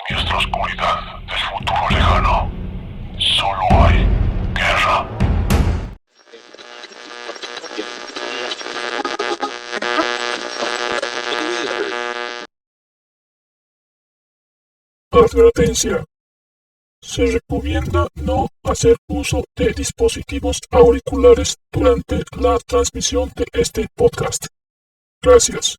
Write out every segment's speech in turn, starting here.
siniestra oscuridad del futuro lejano, solo hay guerra. Advertencia. Se recomienda no hacer uso de dispositivos auriculares durante la transmisión de este podcast. Gracias.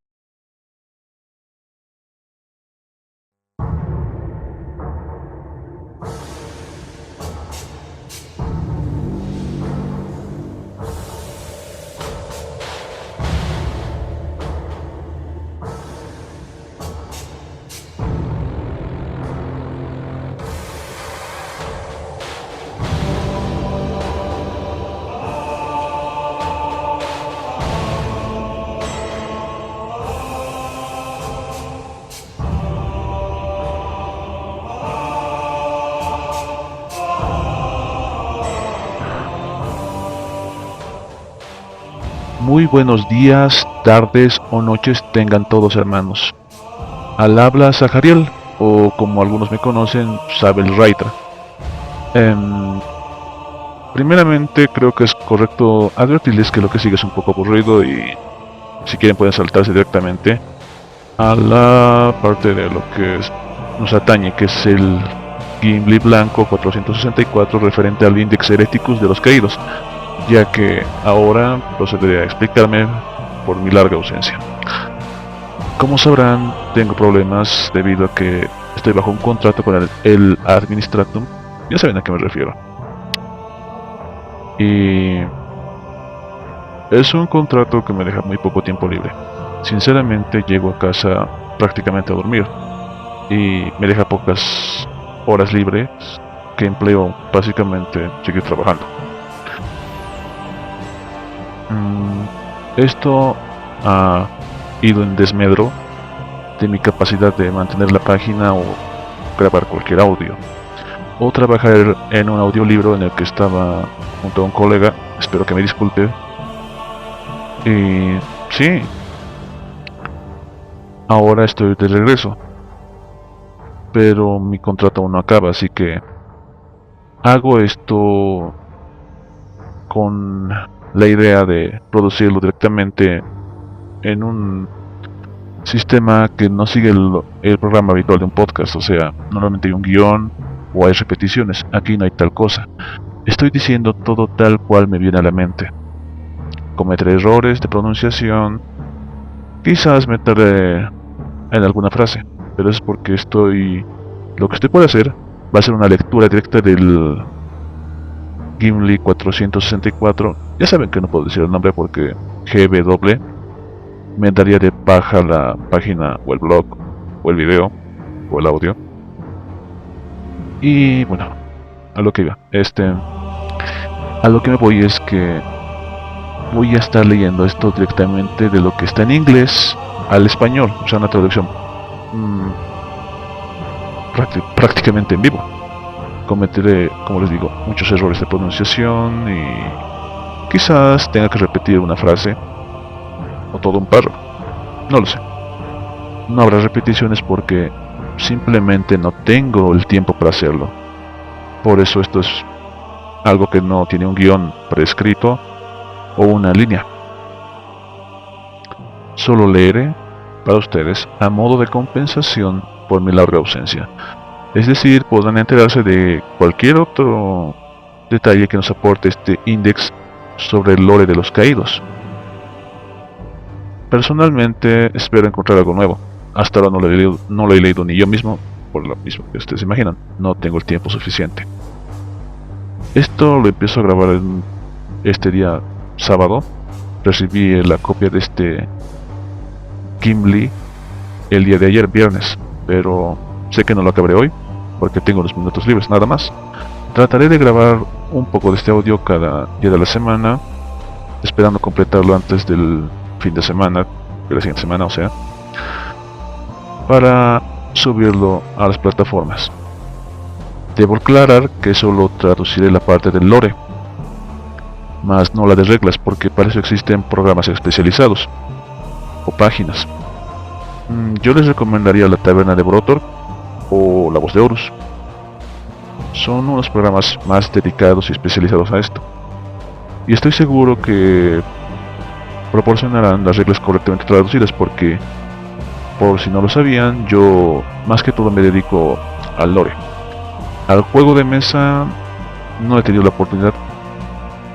Muy buenos días, tardes o noches tengan todos, hermanos. Al habla Zahariel, o como algunos me conocen, Sabel Raitra. Primeramente creo que es correcto advertirles que lo que sigue es un poco aburrido y si quieren pueden saltarse directamente a la parte de lo que nos atañe, que es el Gimli Blanco 464 referente al Index Hereticus de los Caídos, ya que ahora procederé a explicarme por mi larga ausencia. Como sabrán, tengo problemas debido a que estoy bajo un contrato con el Administratum, ya saben a qué me refiero. Y es un contrato que me deja muy poco tiempo libre. Sinceramente llego a casa prácticamente a dormir y me deja pocas horas libres que empleo básicamente en seguir trabajando. Esto ha ido en desmedro de mi capacidad de mantener la página o grabar cualquier audio o trabajar en un audiolibro en el que estaba junto a un colega, espero que me disculpe. Y sí, ahora estoy de regreso, pero mi contrato aún no acaba, así que hago esto con la idea de producirlo directamente en un sistema que no sigue el programa habitual de un podcast. O sea, normalmente hay un guión o hay repeticiones. Aquí no hay tal cosa. Estoy diciendo todo tal cual me viene a la mente. Cometeré errores de pronunciación, quizás me tarde en alguna frase, pero es porque lo que estoy por hacer va a ser una lectura directa del Gimli 464. Ya saben que no puedo decir el nombre porque GW me daría de paja la página o el blog o el video o el audio. Y bueno, a lo que iba, a lo que me voy es que voy a estar leyendo esto directamente de lo que está en inglés al español, o sea, una traducción prácticamente en vivo. Cometeré, como les digo, muchos errores de pronunciación y quizás tenga que repetir una frase o todo un párrafo, no lo sé. No habrá repeticiones porque simplemente no tengo el tiempo para hacerlo. Por eso esto es algo que no tiene un guión prescrito o una línea. Solo leeré para ustedes a modo de compensación por mi larga ausencia. Es decir, podrán enterarse de cualquier otro detalle que nos aporte este index sobre el lore de los caídos. Personalmente espero encontrar algo nuevo. Hasta ahora no lo he leído ni yo mismo, por lo mismo que ustedes imaginan, no tengo el tiempo suficiente. Esto lo empiezo a grabar en este día sábado. Recibí la copia de este Gimli el día de ayer, viernes, pero sé que no lo acabaré hoy porque tengo unos minutos libres nada más. Trataré de grabar un poco de este audio cada día de la semana, esperando completarlo antes del fin de semana, de la siguiente semana, o sea, para subirlo a las plataformas. Debo aclarar que solo traduciré la parte del lore, más no la de reglas, porque para eso existen programas especializados o páginas. Yo les recomendaría la Taberna de Brotor, o La Voz de Horus. Son unos programas más dedicados y especializados a esto. Y estoy seguro que proporcionarán las reglas correctamente traducidas porque, por si no lo sabían, yo más que todo me dedico al lore. Al juego de mesa no he tenido la oportunidad,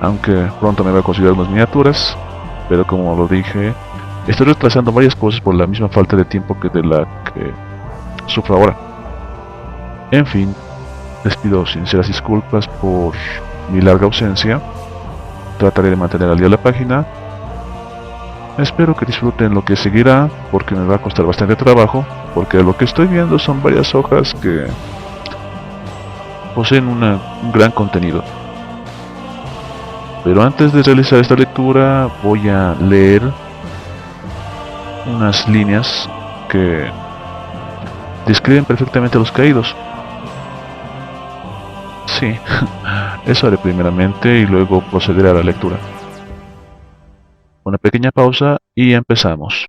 aunque pronto me voy a conseguir unas miniaturas, pero como lo dije, estoy retrasando varias cosas por la misma falta de tiempo que de la que sufro ahora. En fin, les pido sinceras disculpas por mi larga ausencia. Trataré de mantener al día la página. Espero que disfruten lo que seguirá, porque me va a costar bastante trabajo, porque lo que estoy viendo son varias hojas que poseen un gran contenido. Pero antes de realizar esta lectura voy a leer unas líneas que describen perfectamente a los caídos. Sí, eso haré primeramente y luego procederé a la lectura. Una pequeña pausa y empezamos.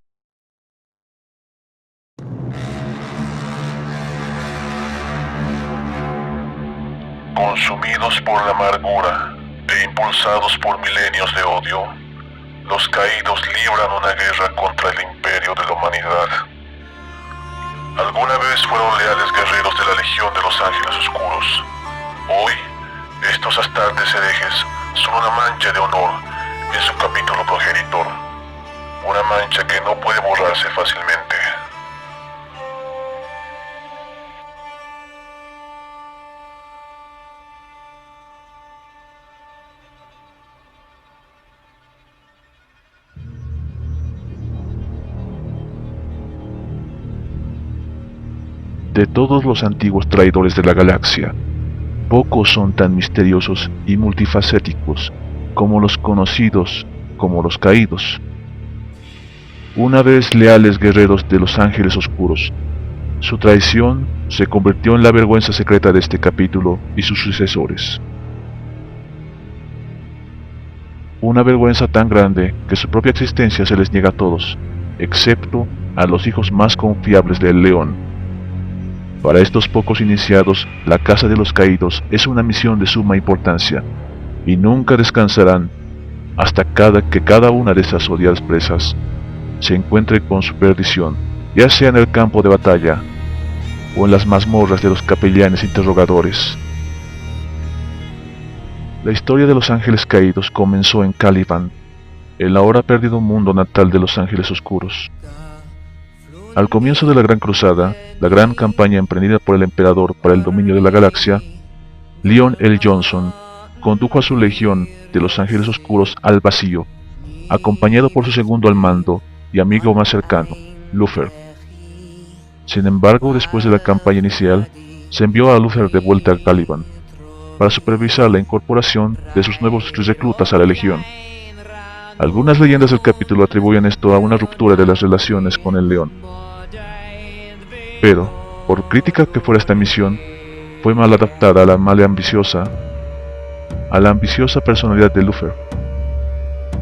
Consumidos por la amargura e impulsados por milenios de odio, los caídos libran una guerra contra el imperio de la humanidad. Alguna vez fueron leales guerreros de la Legión de los Ángeles Oscuros. Hoy, estos astartes herejes son una mancha de honor en su capítulo progenitor. Una mancha que no puede borrarse fácilmente. De todos los antiguos traidores de la galaxia, pocos son tan misteriosos y multifacéticos como los conocidos como los caídos. Una vez leales guerreros de los Ángeles Oscuros, su traición se convirtió en la vergüenza secreta de este capítulo y sus sucesores. Una vergüenza tan grande que su propia existencia se les niega a todos, excepto a los hijos más confiables del León. Para estos pocos iniciados, la Casa de los Caídos es una misión de suma importancia, y nunca descansarán hasta que cada una de esas odiadas presas se encuentre con su perdición, ya sea en el campo de batalla o en las mazmorras de los capellanes interrogadores. La historia de los Ángeles Caídos comenzó en Caliban, el ahora perdido mundo natal de los Ángeles Oscuros. Al comienzo de la Gran Cruzada, la gran campaña emprendida por el Emperador para el dominio de la galaxia, Leon L. Johnson condujo a su legión de los Ángeles Oscuros al vacío, acompañado por su segundo al mando y amigo más cercano, Luther. Sin embargo, después de la campaña inicial, se envió a Luther de vuelta a Caliban, para supervisar la incorporación de sus nuevos reclutas a la legión. Algunas leyendas del capítulo atribuyen esto a una ruptura de las relaciones con el León. Pero, por crítica que fuera esta misión, fue mal adaptada a la ambiciosa personalidad de Luther.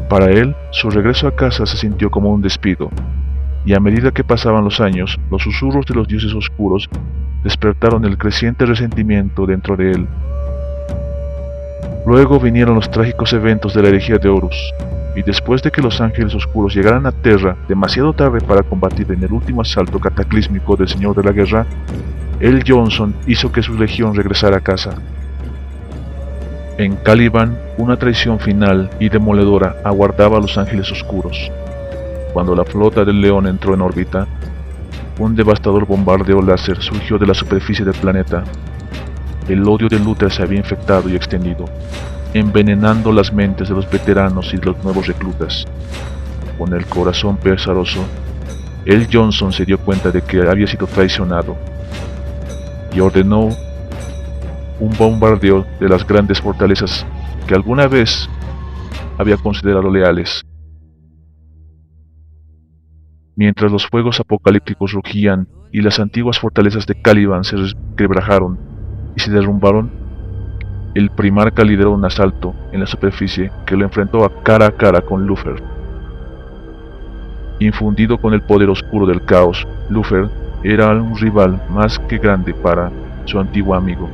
Para él, su regreso a casa se sintió como un despido, y a medida que pasaban los años, los susurros de los dioses oscuros despertaron el creciente resentimiento dentro de él. Luego vinieron los trágicos eventos de la herejía de Horus, y después de que los Ángeles Oscuros llegaran a Terra demasiado tarde para combatir en el último asalto cataclísmico del Señor de la Guerra, L. Johnson hizo que su legión regresara a casa. En Caliban, una traición final y demoledora aguardaba a los Ángeles Oscuros. Cuando la flota del León entró en órbita, un devastador bombardeo láser surgió de la superficie del planeta. El odio de Luther se había infectado y extendido, envenenando las mentes de los veteranos y de los nuevos reclutas. Con el corazón pesaroso, L. Johnson se dio cuenta de que había sido traicionado y ordenó un bombardeo de las grandes fortalezas que alguna vez había considerado leales. Mientras los fuegos apocalípticos rugían y las antiguas fortalezas de Caliban se quebrajaron y se derrumbaron, el primarca lideró un asalto en la superficie que lo enfrentó a cara con Luther. Infundido con el poder oscuro del caos, Luther era un rival más que grande para su antiguo amigo.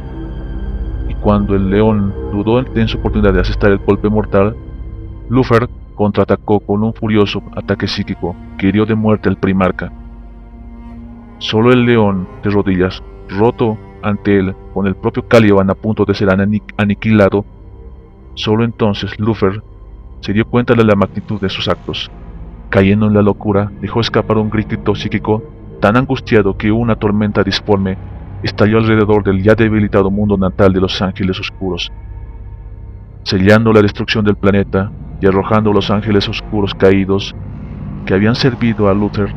Y cuando el león dudó en su oportunidad de asestar el golpe mortal, Lufer contraatacó con un furioso ataque psíquico que hirió de muerte al primarca. Solo el león, de rodillas, roto ante él, con el propio Caliban a punto de ser aniquilado, solo entonces Lufer se dio cuenta de la magnitud de sus actos. Cayendo en la locura, dejó escapar un grito psíquico tan angustiado que una tormenta disforme estalló alrededor del ya debilitado mundo natal de los ángeles oscuros, sellando la destrucción del planeta y arrojando a los ángeles oscuros caídos que habían servido a Luther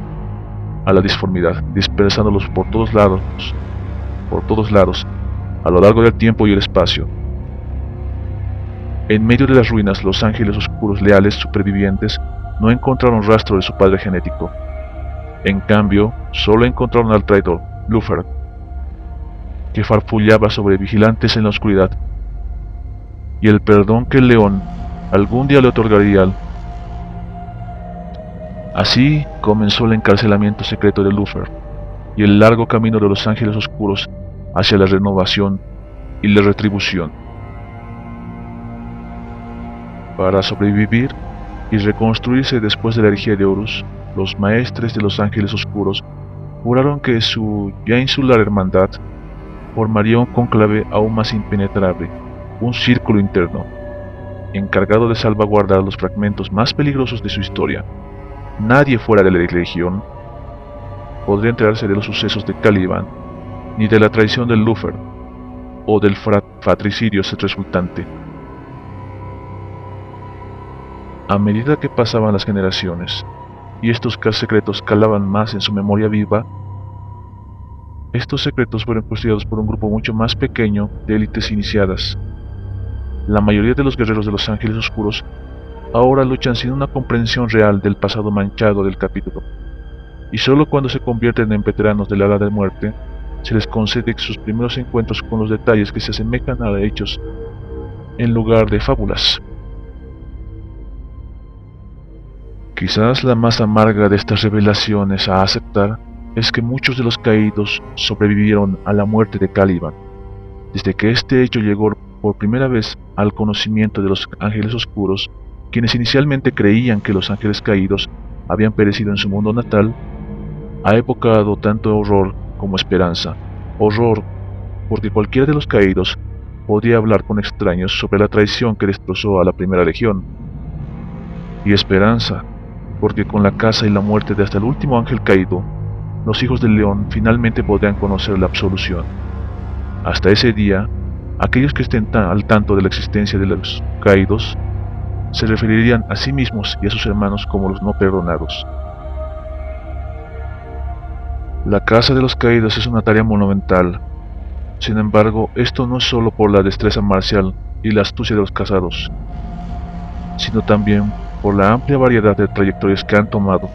a la disformidad, dispersándolos por todos lados, a lo largo del tiempo y el espacio. En medio de las ruinas, los ángeles oscuros leales supervivientes no encontraron rastro de su padre genético. En cambio, solo encontraron al traidor, Lufer, que farfullaba sobre vigilantes en la oscuridad, y el perdón que el león algún día le otorgaría. Así comenzó el encarcelamiento secreto de Lufer y el largo camino de los ángeles oscuros hacia la renovación y la retribución. Para sobrevivir y reconstruirse después de la herejía de Horus, los maestres de los ángeles oscuros juraron que su ya insular hermandad formaría un cónclave aún más impenetrable, un círculo interno, encargado de salvaguardar los fragmentos más peligrosos de su historia. Nadie fuera de la legión podría enterarse de los sucesos de Caliban, ni de la traición del Lufer, o del fratricidio resultante. A medida que pasaban las generaciones, y estos secretos calaban más en su memoria viva, estos secretos fueron custodiados por un grupo mucho más pequeño de élites iniciadas. La mayoría de los guerreros de los ángeles oscuros ahora luchan sin una comprensión real del pasado manchado del capítulo, y solo cuando se convierten en veteranos de la edad de muerte, se les concede sus primeros encuentros con los detalles que se asemejan a hechos en lugar de fábulas. Quizás la más amarga de estas revelaciones a aceptar es que muchos de los caídos sobrevivieron a la muerte de Caliban. Desde que este hecho llegó por primera vez al conocimiento de los ángeles oscuros, quienes inicialmente creían que los ángeles caídos habían perecido en su mundo natal, ha evocado tanto horror como esperanza. Horror, porque cualquiera de los caídos podía hablar con extraños sobre la traición que destrozó a la primera legión. Y esperanza, porque con la caza y la muerte de hasta el último ángel caído, los hijos del león finalmente podrán conocer la absolución. Hasta ese día, aquellos que estén al tanto de la existencia de los caídos se referirían a sí mismos y a sus hermanos como los no perdonados. La caza de los caídos es una tarea monumental. Sin embargo, esto no es solo por la destreza marcial y la astucia de los cazados, sino también por la amplia variedad de trayectorias que han tomado.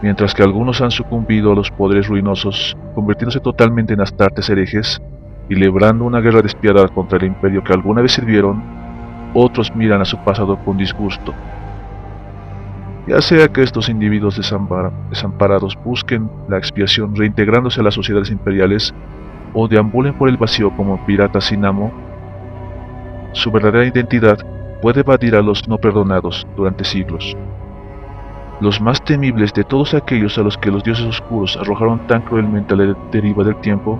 Mientras que algunos han sucumbido a los poderes ruinosos, convirtiéndose totalmente en astartes herejes y librando una guerra despiadada contra el imperio que alguna vez sirvieron, otros miran a su pasado con disgusto. Ya sea que estos individuos desamparados busquen la expiación reintegrándose a las sociedades imperiales o deambulen por el vacío como piratas sin amo, su verdadera identidad puede evadir a los no perdonados durante siglos. Los más temibles de todos aquellos a los que los dioses oscuros arrojaron tan cruelmente a la deriva del tiempo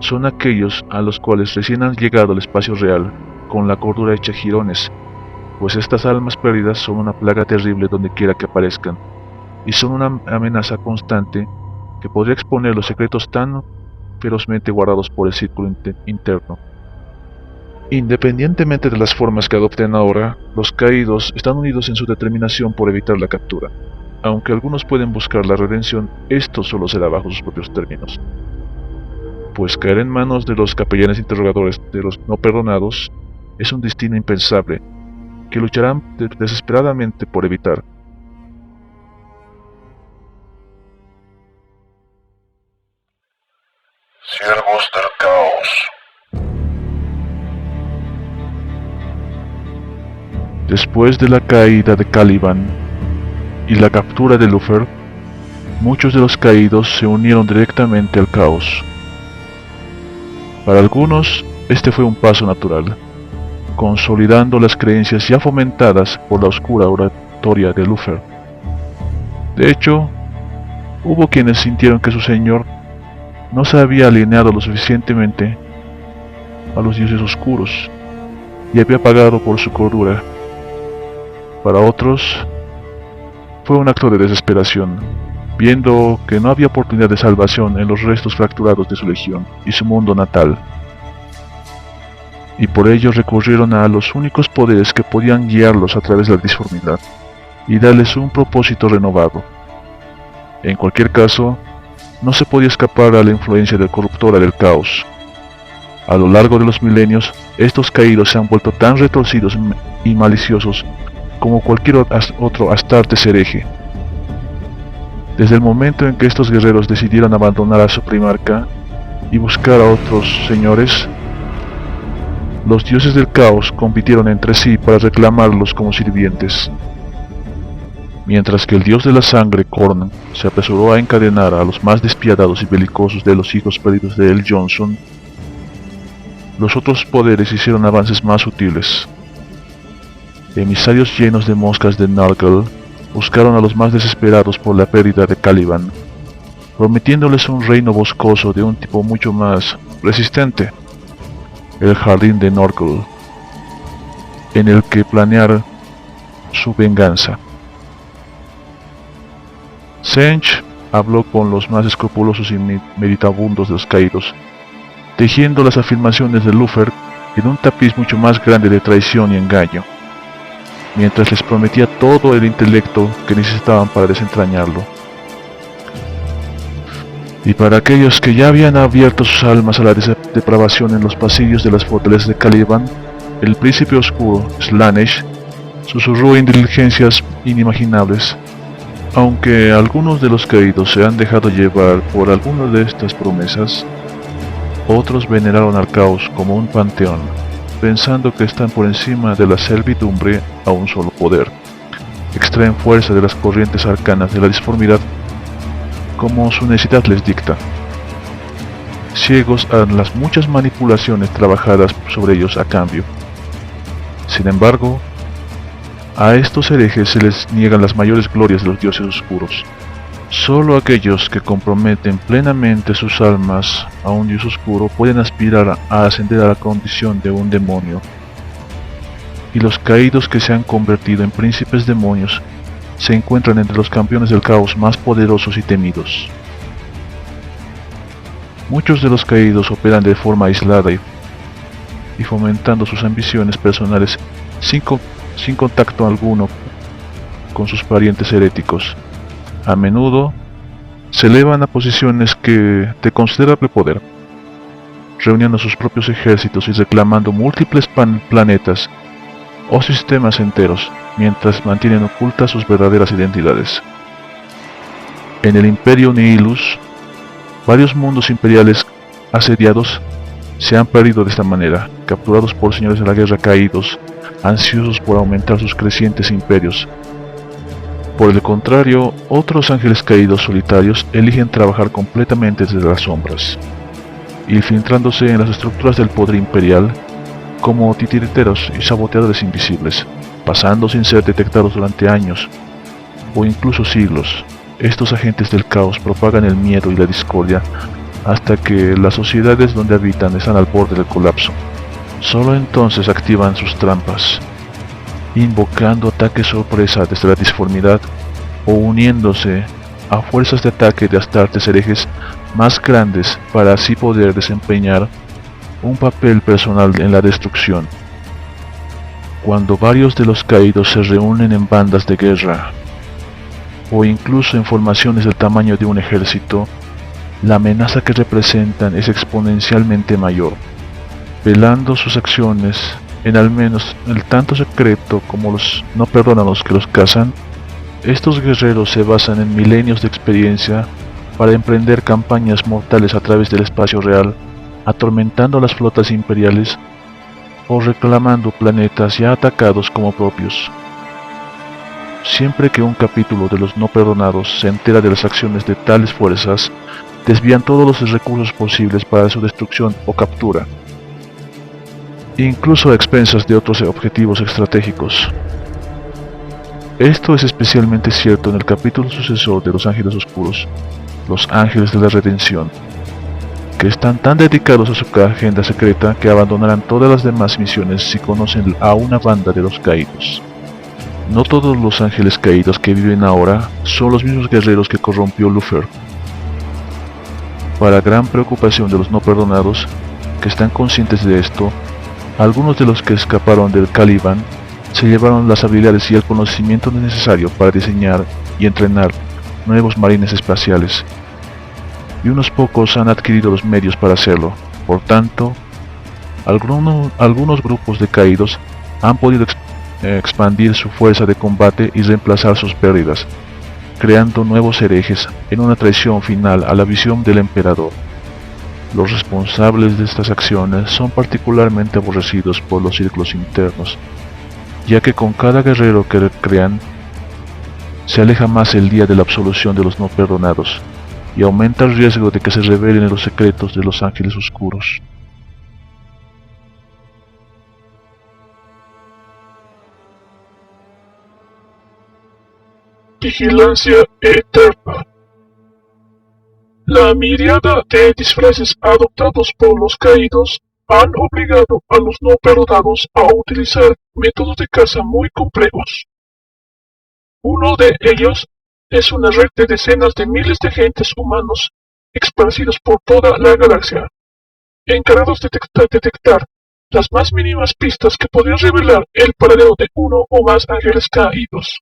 son aquellos a los cuales recién han llegado al espacio real con la cordura hecha jirones, pues estas almas perdidas son una plaga terrible donde quiera que aparezcan, y son una amenaza constante que podría exponer los secretos tan ferozmente guardados por el círculo interno. Independientemente de las formas que adopten ahora, los caídos están unidos en su determinación por evitar la captura. Aunque algunos pueden buscar la redención, esto solo será bajo sus propios términos, pues caer en manos de los capellanes interrogadores de los no perdonados es un destino impensable que lucharán desesperadamente por evitar. Siervos del caos. Después de la caída de Caliban y la captura de Lufer, muchos de los caídos se unieron directamente al caos. Para algunos, este fue un paso natural, consolidando las creencias ya fomentadas por la oscura oratoria de Lucifer. De hecho, hubo quienes sintieron que su señor no se había alineado lo suficientemente a los dioses oscuros y había pagado por su cordura. Para otros, fue un acto de desesperación, viendo que no había oportunidad de salvación en los restos fracturados de su legión y su mundo natal. Y por ello recurrieron a los únicos poderes que podían guiarlos a través de la disformidad y darles un propósito renovado. En cualquier caso, no se podía escapar a la influencia corruptora del caos. A lo largo de los milenios, estos caídos se han vuelto tan retorcidos y maliciosos como cualquier otro Astartes hereje. Desde el momento en que estos guerreros decidieron abandonar a su primarca y buscar a otros señores, los dioses del caos compitieron entre sí para reclamarlos como sirvientes. Mientras que el dios de la sangre, Khorne, se apresuró a encadenar a los más despiadados y belicosos de los hijos perdidos de El Johnson, los otros poderes hicieron avances más sutiles. Emisarios llenos de moscas de Nurgle buscaron a los más desesperados por la pérdida de Caliban, prometiéndoles un reino boscoso de un tipo mucho más resistente, el Jardín de Nurgle, en el que planear su venganza. Tzeentch habló con los más escrupulosos y meditabundos de los caídos, tejiendo las afirmaciones de Lucifer en un tapiz mucho más grande de traición y engaño, mientras les prometía todo el intelecto que necesitaban para desentrañarlo. Y para aquellos que ya habían abierto sus almas a la depravación en los pasillos de las fortalezas de Caliban, el príncipe oscuro, Slaanesh, susurró indulgencias inimaginables. Aunque algunos de los caídos se han dejado llevar por alguna de estas promesas, otros veneraron al caos como un panteón, pensando que están por encima de la servidumbre a un solo poder. Extraen fuerza de las corrientes arcanas de la disformidad como su necesidad les dicta, ciegos a las muchas manipulaciones trabajadas sobre ellos a cambio. Sin embargo, a estos herejes se les niegan las mayores glorias de los dioses oscuros. Solo aquellos que comprometen plenamente sus almas a un dios oscuro pueden aspirar a ascender a la condición de un demonio. Y los caídos que se han convertido en príncipes demonios se encuentran entre los campeones del caos más poderosos y temidos. Muchos de los caídos operan de forma aislada y fomentando sus ambiciones personales sin contacto alguno con sus parientes heréticos. A menudo se elevan a posiciones de considerable poder, reuniendo sus propios ejércitos y reclamando múltiples planetas o sistemas enteros, mientras mantienen ocultas sus verdaderas identidades. En el Imperio Nihilus, varios mundos imperiales asediados se han perdido de esta manera, capturados por señores de la guerra caídos, ansiosos por aumentar sus crecientes imperios. Por el contrario, otros ángeles caídos solitarios eligen trabajar completamente desde las sombras, infiltrándose en las estructuras del poder imperial como titiriteros y saboteadores invisibles, pasando sin ser detectados durante años o incluso siglos. Estos agentes del caos propagan el miedo y la discordia hasta que las sociedades donde habitan están al borde del colapso. Solo entonces activan sus trampas, invocando ataques sorpresa desde la disformidad o uniéndose a fuerzas de ataque de Astartes herejes más grandes para así poder desempeñar un papel personal en la destrucción. Cuando varios de los caídos se reúnen en bandas de guerra o incluso en formaciones del tamaño de un ejército, la amenaza que representan es exponencialmente mayor, velando sus acciones en al menos el tanto secreto como los no perdonan a los que los cazan. Estos guerreros se basan en milenios de experiencia para emprender campañas mortales a través del espacio real, atormentando las flotas imperiales o reclamando planetas ya atacados como propios. siempre que un capítulo de los no perdonados se entera de las acciones de tales fuerzas, desvían todos los recursos posibles para su destrucción o captura, incluso a expensas de otros objetivos estratégicos. Esto es especialmente cierto en el capítulo sucesor de los Ángeles Oscuros, los Ángeles de la Redención, que están tan dedicados a su agenda secreta que abandonarán todas las demás misiones si conocen a una banda de los caídos. No todos los ángeles caídos que viven ahora son los mismos guerreros que corrompió Lucifer. Para gran preocupación de los no perdonados, que están conscientes de esto, algunos de los que escaparon del Caliban se llevaron las habilidades y el conocimiento necesario para diseñar y entrenar nuevos marines espaciales, y unos pocos han adquirido los medios para hacerlo. Por tanto, algunos grupos de caídos han podido expandir su fuerza de combate y reemplazar sus pérdidas, creando nuevos herejes en una traición final a la visión del emperador. Los responsables de estas acciones son particularmente aborrecidos por los círculos internos, ya que con cada guerrero que crean, se aleja más el día de la absolución de los no perdonados, y aumenta el riesgo de que se revelen los secretos de los ángeles oscuros. Vigilancia eterna. La miríada de disfraces adoptados por los caídos han obligado a los no perdonados a utilizar métodos de caza muy complejos. Uno de ellos es una red de decenas de miles de agentes humanos esparcidos por toda la galaxia, encargados de detectar las más mínimas pistas que podrían revelar el paradero de uno o más ángeles caídos.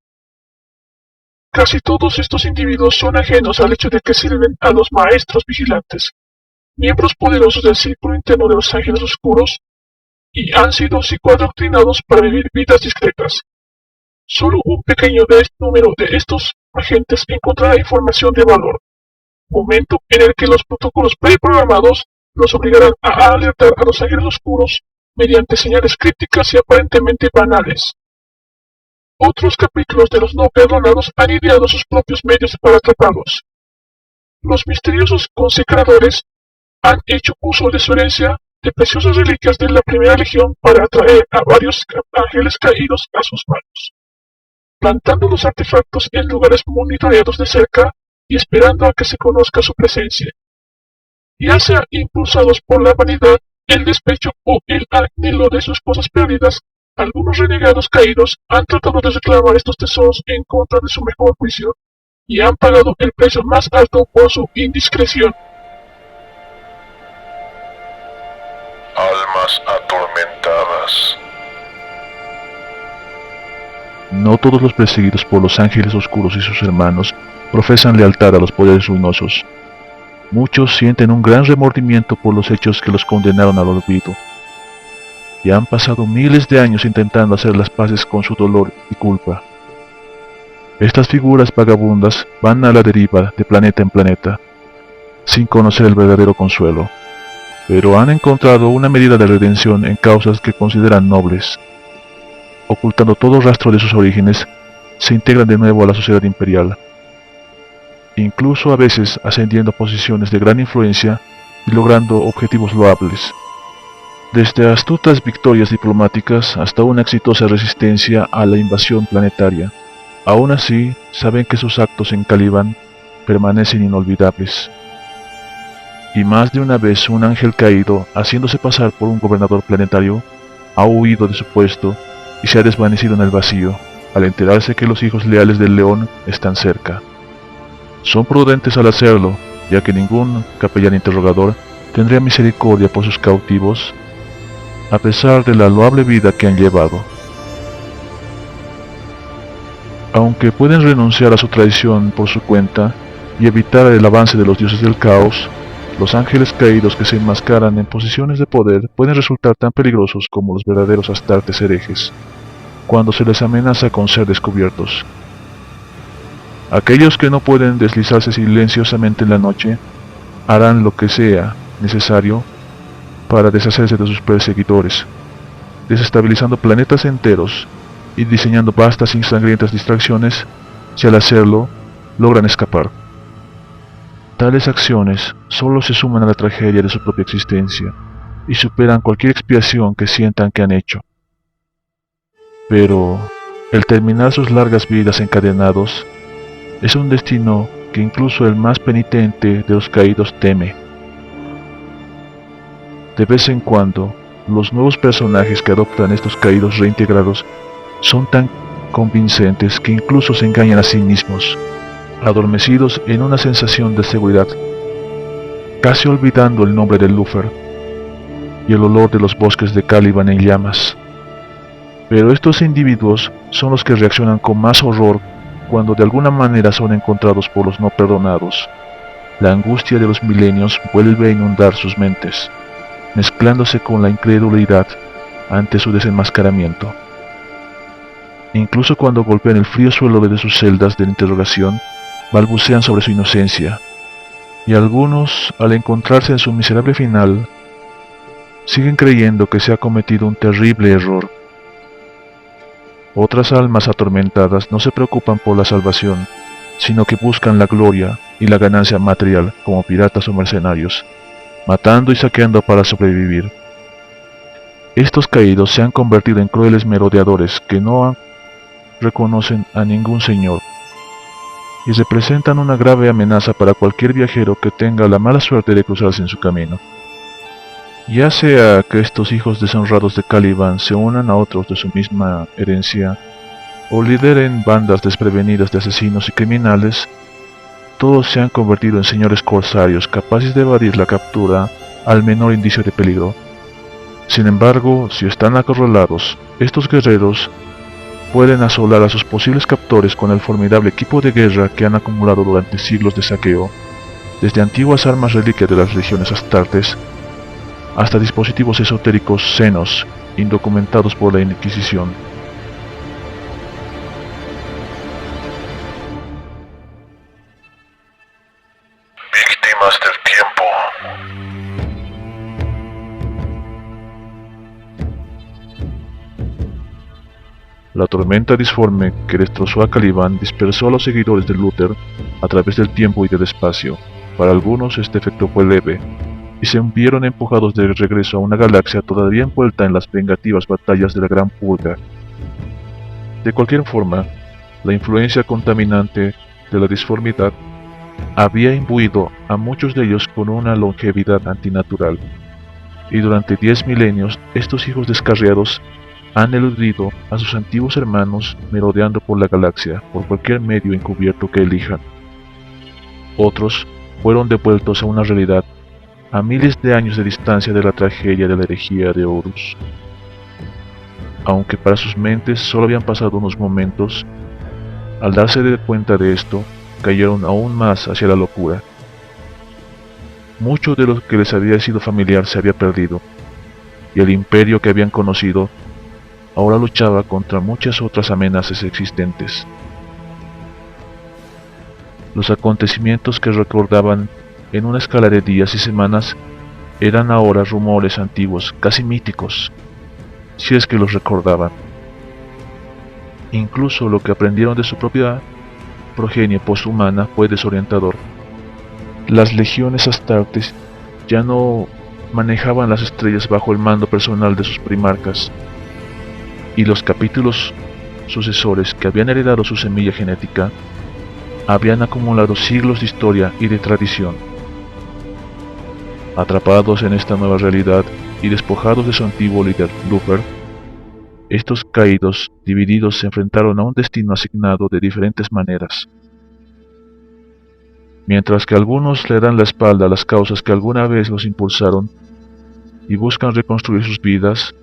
Casi todos estos individuos son ajenos al hecho de que sirven a los maestros vigilantes, miembros poderosos del círculo interno de los ángeles oscuros, y han sido psicoadoctrinados para vivir vidas discretas. Solo un pequeño número de estos agentes encontrará información de valor, momento en el que los protocolos preprogramados los obligarán a alertar a los ángeles oscuros mediante señales crípticas y aparentemente banales. Otros capítulos de los no perdonados han ideado sus propios medios para atraparlos. Los misteriosos consecradores han hecho uso de su herencia de preciosas reliquias de la Primera Legión para atraer a varios ángeles caídos a sus manos, plantando los artefactos en lugares monitoreados de cerca y esperando a que se conozca su presencia. Ya sea impulsados por la vanidad, el despecho o el anhelo de sus cosas perdidas, algunos renegados caídos han tratado de reclamar estos tesoros en contra de su mejor juicio y han pagado el precio más alto por su indiscreción. Almas atormentadas. No todos los perseguidos por los ángeles oscuros y sus hermanos profesan lealtad a los poderes ruinosos. Muchos sienten un gran remordimiento por los hechos que los condenaron al olvido, y han pasado miles de años intentando hacer las paces con su dolor y culpa. Estas figuras vagabundas van a la deriva de planeta en planeta, sin conocer el verdadero consuelo, pero han encontrado una medida de redención en causas que consideran nobles. Ocultando todo rastro de sus orígenes, se integran de nuevo a la sociedad imperial, incluso a veces ascendiendo a posiciones de gran influencia y logrando objetivos loables. Desde astutas victorias diplomáticas hasta una exitosa resistencia a la invasión planetaria. Aún así, saben que sus actos en Caliban permanecen inolvidables. Y más de una vez un ángel caído, haciéndose pasar por un gobernador planetario, ha huido de su puesto y se ha desvanecido en el vacío, al enterarse que los hijos leales del león están cerca. Son prudentes al hacerlo, ya que ningún capellán interrogador tendría misericordia por sus cautivos, a pesar de la loable vida que han llevado. Aunque pueden renunciar a su traición por su cuenta y evitar el avance de los dioses del caos, los ángeles caídos que se enmascaran en posiciones de poder pueden resultar tan peligrosos como los verdaderos astartes herejes, cuando se les amenaza con ser descubiertos. Aquellos que no pueden deslizarse silenciosamente en la noche, harán lo que sea necesario para deshacerse de sus perseguidores, desestabilizando planetas enteros y diseñando vastas y sangrientas distracciones si al hacerlo logran escapar. Tales acciones solo se suman a la tragedia de su propia existencia y superan cualquier expiación que sientan que han hecho. Pero el terminar sus largas vidas encadenados es un destino que incluso el más penitente de los caídos teme. De vez en cuando, los nuevos personajes que adoptan estos caídos reintegrados son tan convincentes que incluso se engañan a sí mismos, adormecidos en una sensación de seguridad, casi olvidando el nombre de Lufer y el olor de los bosques de Caliban en llamas. Pero estos individuos son los que reaccionan con más horror cuando de alguna manera son encontrados por los no perdonados. La angustia de los milenios vuelve a inundar sus mentes, mezclándose con la incredulidad ante su desenmascaramiento. Incluso cuando golpean el frío suelo de sus celdas de interrogación, balbucean sobre su inocencia, y algunos, al encontrarse en su miserable final, siguen creyendo que se ha cometido un terrible error. Otras almas atormentadas no se preocupan por la salvación, sino que buscan la gloria y la ganancia material como piratas o mercenarios, matando y saqueando para sobrevivir. Estos caídos se han convertido en crueles merodeadores que no reconocen a ningún señor, y representan una grave amenaza para cualquier viajero que tenga la mala suerte de cruzarse en su camino. Ya sea que estos hijos deshonrados de Caliban se unan a otros de su misma herencia, o lideren bandas desprevenidas de asesinos y criminales, todos se han convertido en señores corsarios capaces de evadir la captura al menor indicio de peligro. Sin embargo, si están acorralados, estos guerreros pueden asolar a sus posibles captores con el formidable equipo de guerra que han acumulado durante siglos de saqueo, desde antiguas armas reliquias de las legiones astartes, hasta dispositivos esotéricos senos, indocumentados por la Inquisición. Víctimas del tiempo. La tormenta disforme que destrozó a Caliban dispersó a los seguidores de Luther a través del tiempo y del espacio. Para algunos este efecto fue leve, y se vieron empujados de regreso a una galaxia todavía envuelta en las vengativas batallas de la Gran Purga. De cualquier forma, la influencia contaminante de la disformidad había imbuido a muchos de ellos con una longevidad antinatural, y durante 10 milenios estos hijos descarriados han eludido a sus antiguos hermanos merodeando por la galaxia por cualquier medio encubierto que elijan. Otros fueron devueltos a una realidad a miles de años de distancia de la tragedia de la herejía de Horus. Aunque para sus mentes solo habían pasado unos momentos, al darse de cuenta de esto, cayeron aún más hacia la locura. Mucho de lo que les había sido familiar se había perdido, y el imperio que habían conocido ahora luchaba contra muchas otras amenazas existentes. Los acontecimientos que recordaban en una escala de días y semanas eran ahora rumores antiguos, casi míticos, si es que los recordaban. Incluso lo que aprendieron de su propia progenie poshumana fue desorientador. Las legiones astartes ya no manejaban las estrellas bajo el mando personal de sus primarcas, y los capítulos sucesores que habían heredado su semilla genética habían acumulado siglos de historia y de tradición. Atrapados en esta nueva realidad y despojados de su antiguo líder Lufer, estos caídos divididos se enfrentaron a un destino asignado de diferentes maneras. Mientras que algunos le dan la espalda a las causas que alguna vez los impulsaron y buscan reconstruir sus vidas,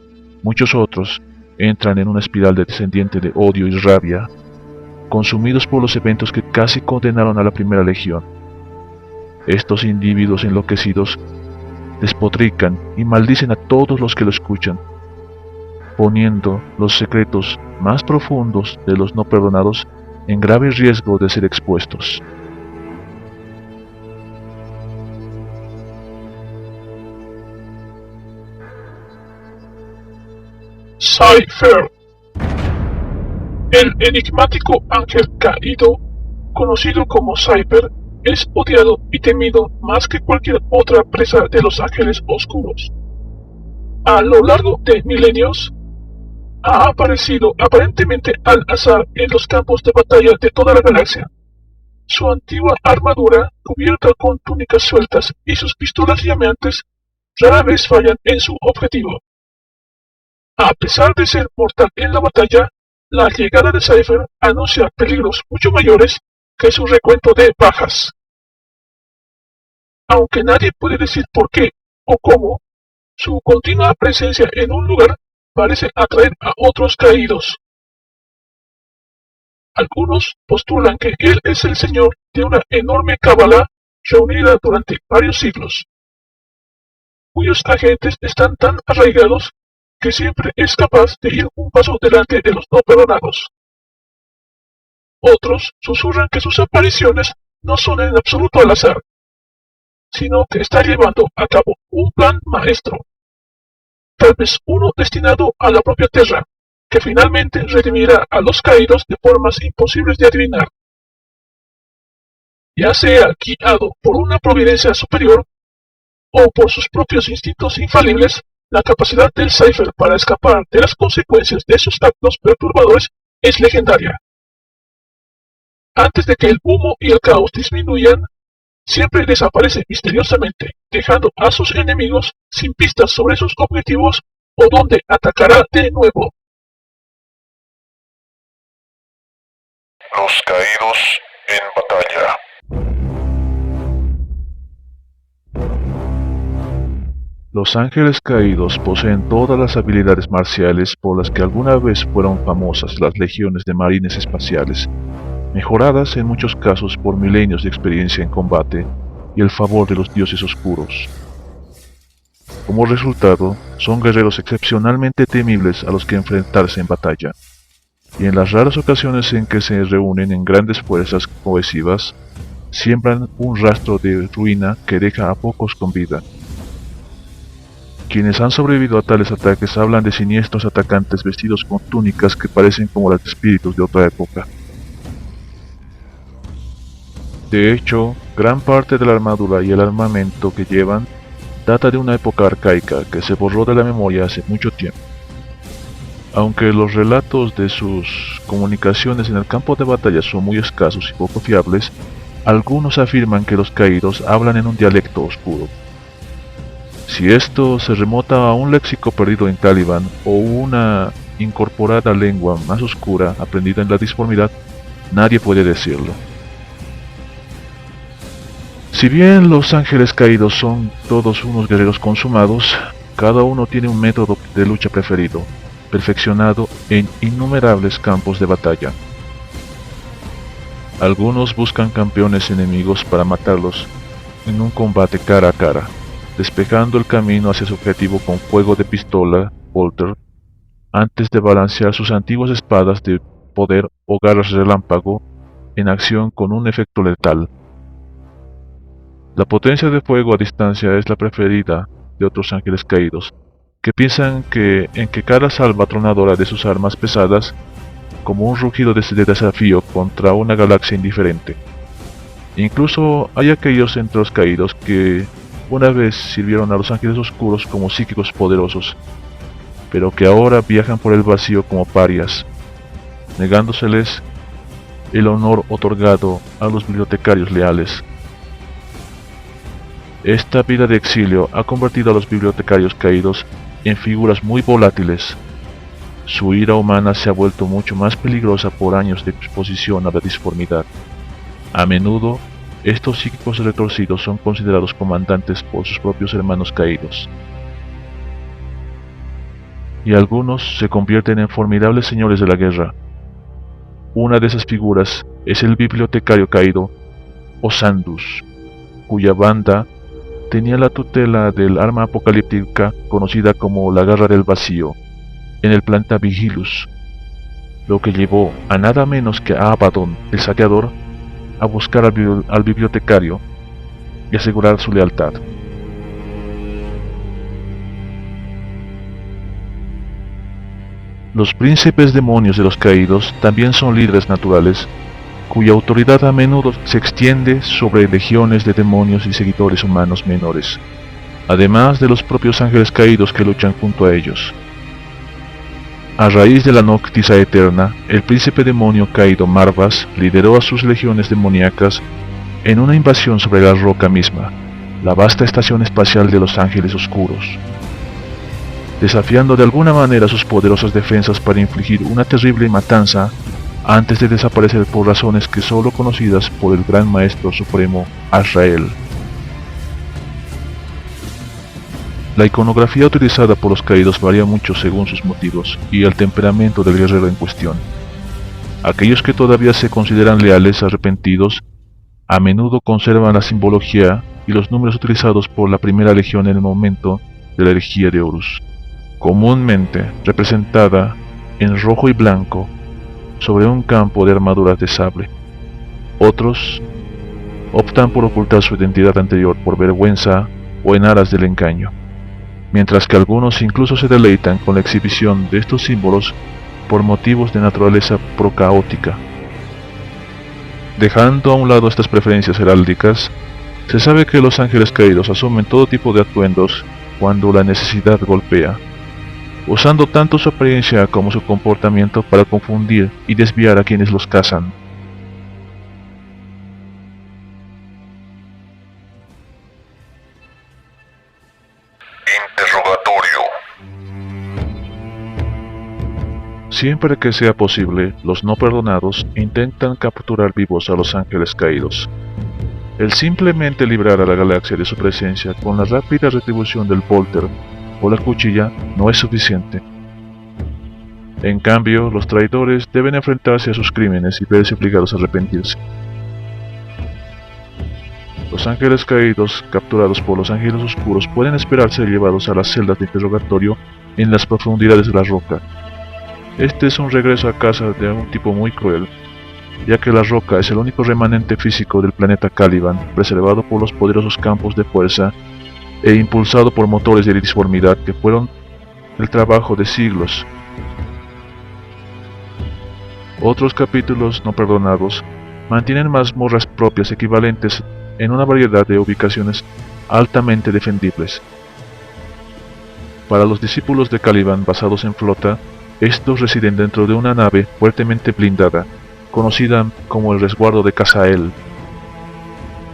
muchos otros entran en una espiral descendiente de odio y rabia, consumidos por los eventos que casi condenaron a la primera legión. Estos individuos enloquecidos despotrican y maldicen a todos los que lo escuchan, poniendo los secretos más profundos de los no perdonados en grave riesgo de ser expuestos. Cypher. El enigmático ángel caído, conocido como Cypher, es odiado y temido más que cualquier otra presa de los ángeles oscuros. A lo largo de milenios, ha aparecido aparentemente al azar en los campos de batalla de toda la galaxia. Su antigua armadura, cubierta con túnicas sueltas y sus pistolas llameantes, rara vez fallan en su objetivo. A pesar de ser mortal en la batalla, la llegada de Cypher anuncia peligros mucho mayores que su recuento de bajas. Aunque nadie puede decir por qué o cómo, su continua presencia en un lugar parece atraer a otros caídos. Algunos postulan que él es el señor de una enorme cábala reunida durante varios siglos, cuyos agentes están tan arraigados que siempre es capaz de ir un paso delante de los no perdonados. Otros susurran que sus apariciones no son en absoluto al azar, sino que está llevando a cabo un plan maestro, tal vez uno destinado a la propia Tierra, que finalmente redimirá a los caídos de formas imposibles de adivinar. Ya sea guiado por una providencia superior o por sus propios instintos infalibles, la capacidad del Cypher para escapar de las consecuencias de sus actos perturbadores es legendaria. Antes de que el humo y el caos disminuyan, siempre desaparece misteriosamente, dejando a sus enemigos sin pistas sobre sus objetivos o dónde atacará de nuevo. Los caídos en batalla. Los ángeles caídos poseen todas las habilidades marciales por las que alguna vez fueron famosas las legiones de marines espaciales, mejoradas en muchos casos por milenios de experiencia en combate y el favor de los dioses oscuros. Como resultado, son guerreros excepcionalmente temibles a los que enfrentarse en batalla, y en las raras ocasiones en que se reúnen en grandes fuerzas cohesivas, siembran un rastro de ruina que deja a pocos con vida. Quienes han sobrevivido a tales ataques hablan de siniestros atacantes vestidos con túnicas que parecen como las de espíritus de otra época. De hecho, gran parte de la armadura y el armamento que llevan data de una época arcaica que se borró de la memoria hace mucho tiempo. Aunque los relatos de sus comunicaciones en el campo de batalla son muy escasos y poco fiables, algunos afirman que los caídos hablan en un dialecto oscuro. Si esto se remota a un léxico perdido en Caliban o una incorporada lengua más oscura aprendida en la disformidad, nadie puede decirlo. Si bien los ángeles caídos son todos unos guerreros consumados, cada uno tiene un método de lucha preferido, perfeccionado en innumerables campos de batalla. Algunos buscan campeones enemigos para matarlos en un combate cara a cara, despejando el camino hacia su objetivo con fuego de pistola, bolter, antes de balancear sus antiguas espadas de poder o garras relámpago en acción con un efecto letal. La potencia de fuego a distancia es la preferida de otros ángeles caídos, que piensan en que cada salva tronadora de sus armas pesadas como un rugido de desafío contra una galaxia indiferente. Incluso hay aquellos entre los caídos que una vez sirvieron a los ángeles oscuros como psíquicos poderosos, pero que ahora viajan por el vacío como parias, negándoseles el honor otorgado a los bibliotecarios leales. Esta vida de exilio ha convertido a los bibliotecarios caídos en figuras muy volátiles. Su ira humana se ha vuelto mucho más peligrosa por años de exposición a la disformidad. A menudo, estos psíquicos retorcidos son considerados comandantes por sus propios hermanos caídos. Y algunos se convierten en formidables señores de la guerra. Una de esas figuras es el bibliotecario caído, Osandus, cuya banda tenía la tutela del arma apocalíptica conocida como la Garra del Vacío, en el planeta Vigilus, lo que llevó a nada menos que a Abaddon, el saqueador, a buscar al bibliotecario y asegurar su lealtad. Los príncipes demonios de los caídos también son líderes naturales, cuya autoridad a menudo se extiende sobre legiones de demonios y seguidores humanos menores, además de los propios ángeles caídos que luchan junto a ellos. A raíz de la Noctisa Eterna, el príncipe demonio caído Marvas lideró a sus legiones demoníacas en una invasión sobre la roca misma, la vasta estación espacial de los ángeles oscuros, desafiando de alguna manera sus poderosas defensas para infligir una terrible matanza antes de desaparecer por razones que solo conocidas por el Gran Maestro Supremo Azrael. La iconografía utilizada por los caídos varía mucho según sus motivos y el temperamento del guerrero en cuestión. Aquellos que todavía se consideran leales arrepentidos a menudo conservan la simbología y los números utilizados por la primera legión en el momento de la herejía de Horus, comúnmente representada en rojo y blanco sobre un campo de armaduras de sable. Otros optan por ocultar su identidad anterior por vergüenza o en aras del engaño, mientras que algunos incluso se deleitan con la exhibición de estos símbolos por motivos de naturaleza procaótica. Dejando a un lado estas preferencias heráldicas, se sabe que los ángeles caídos asumen todo tipo de atuendos cuando la necesidad golpea, usando tanto su apariencia como su comportamiento para confundir y desviar a quienes los cazan. Interrogatorio. Siempre que sea posible, los no perdonados intentan capturar vivos a los ángeles caídos. El simplemente librar a la galaxia de su presencia con la rápida retribución del Volter o la cuchilla no es suficiente. En cambio, los traidores deben enfrentarse a sus crímenes y verse obligados a arrepentirse. Los ángeles caídos, capturados por los ángeles oscuros, pueden esperar ser llevados a las celdas de interrogatorio en las profundidades de la roca. Este es un regreso a casa de un tipo muy cruel, ya que la roca es el único remanente físico del planeta Caliban, preservado por los poderosos campos de fuerza e impulsado por motores de disformidad que fueron el trabajo de siglos. Otros capítulos no perdonados mantienen mazmorras propias equivalentes en una variedad de ubicaciones altamente defendibles. Para los discípulos de Caliban basados en flota, estos residen dentro de una nave fuertemente blindada, conocida como el resguardo de Casael,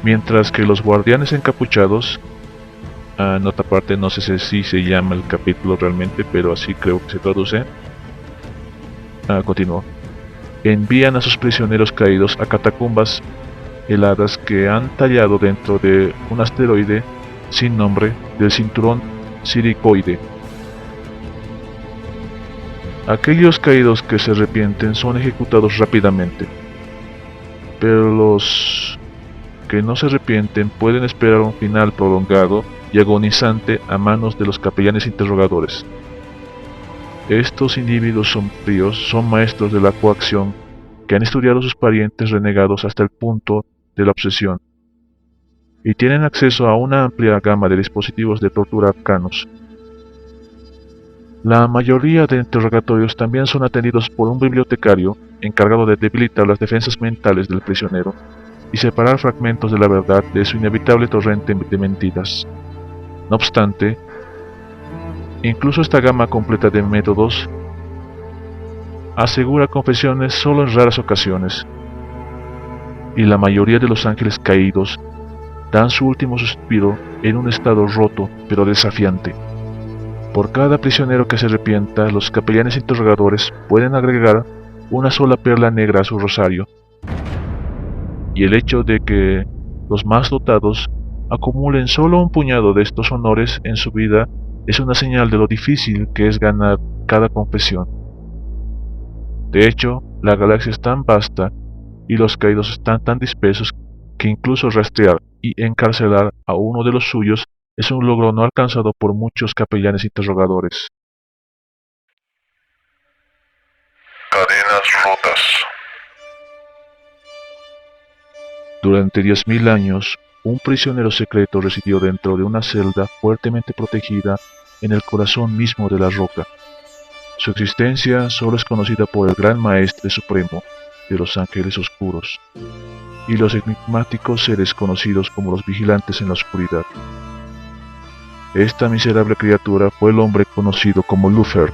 mientras que los guardianes encapuchados, nota aparte, no sé si se llama el capítulo realmente, pero así creo que se traduce, continúo, envían a sus prisioneros caídos a catacumbas heladas que han tallado dentro de un asteroide sin nombre del cinturón siricoide. Aquellos caídos que se arrepienten son ejecutados rápidamente, pero los que no se arrepienten pueden esperar un final prolongado y agonizante a manos de los capellanes interrogadores. Estos individuos sombríos son maestros de la coacción que han estudiado a sus parientes renegados hasta el punto de la obsesión, y tienen acceso a una amplia gama de dispositivos de tortura arcanos. La mayoría de interrogatorios también son atendidos por un bibliotecario encargado de debilitar las defensas mentales del prisionero y separar fragmentos de la verdad de su inevitable torrente de mentiras. No obstante, incluso esta gama completa de métodos asegura confesiones solo en raras ocasiones, y la mayoría de los ángeles caídos dan su último suspiro en un estado roto pero desafiante. Por cada prisionero que se arrepienta, los capellanes interrogadores pueden agregar una sola perla negra a su rosario, y el hecho de que los más dotados acumulen solo un puñado de estos honores en su vida es una señal de lo difícil que es ganar cada confesión. De hecho, la galaxia es tan vasta y los caídos están tan dispersos que incluso rastrear y encarcelar a uno de los suyos es un logro no alcanzado por muchos capellanes interrogadores. Cadenas rotas. Durante 10.000 años, un prisionero secreto residió dentro de una celda fuertemente protegida en el corazón mismo de la roca. Su existencia solo es conocida por el Gran Maestre Supremo de los Ángeles Oscuros y los enigmáticos seres conocidos como los Vigilantes en la Oscuridad. Esta miserable criatura fue el hombre conocido como Lucifer.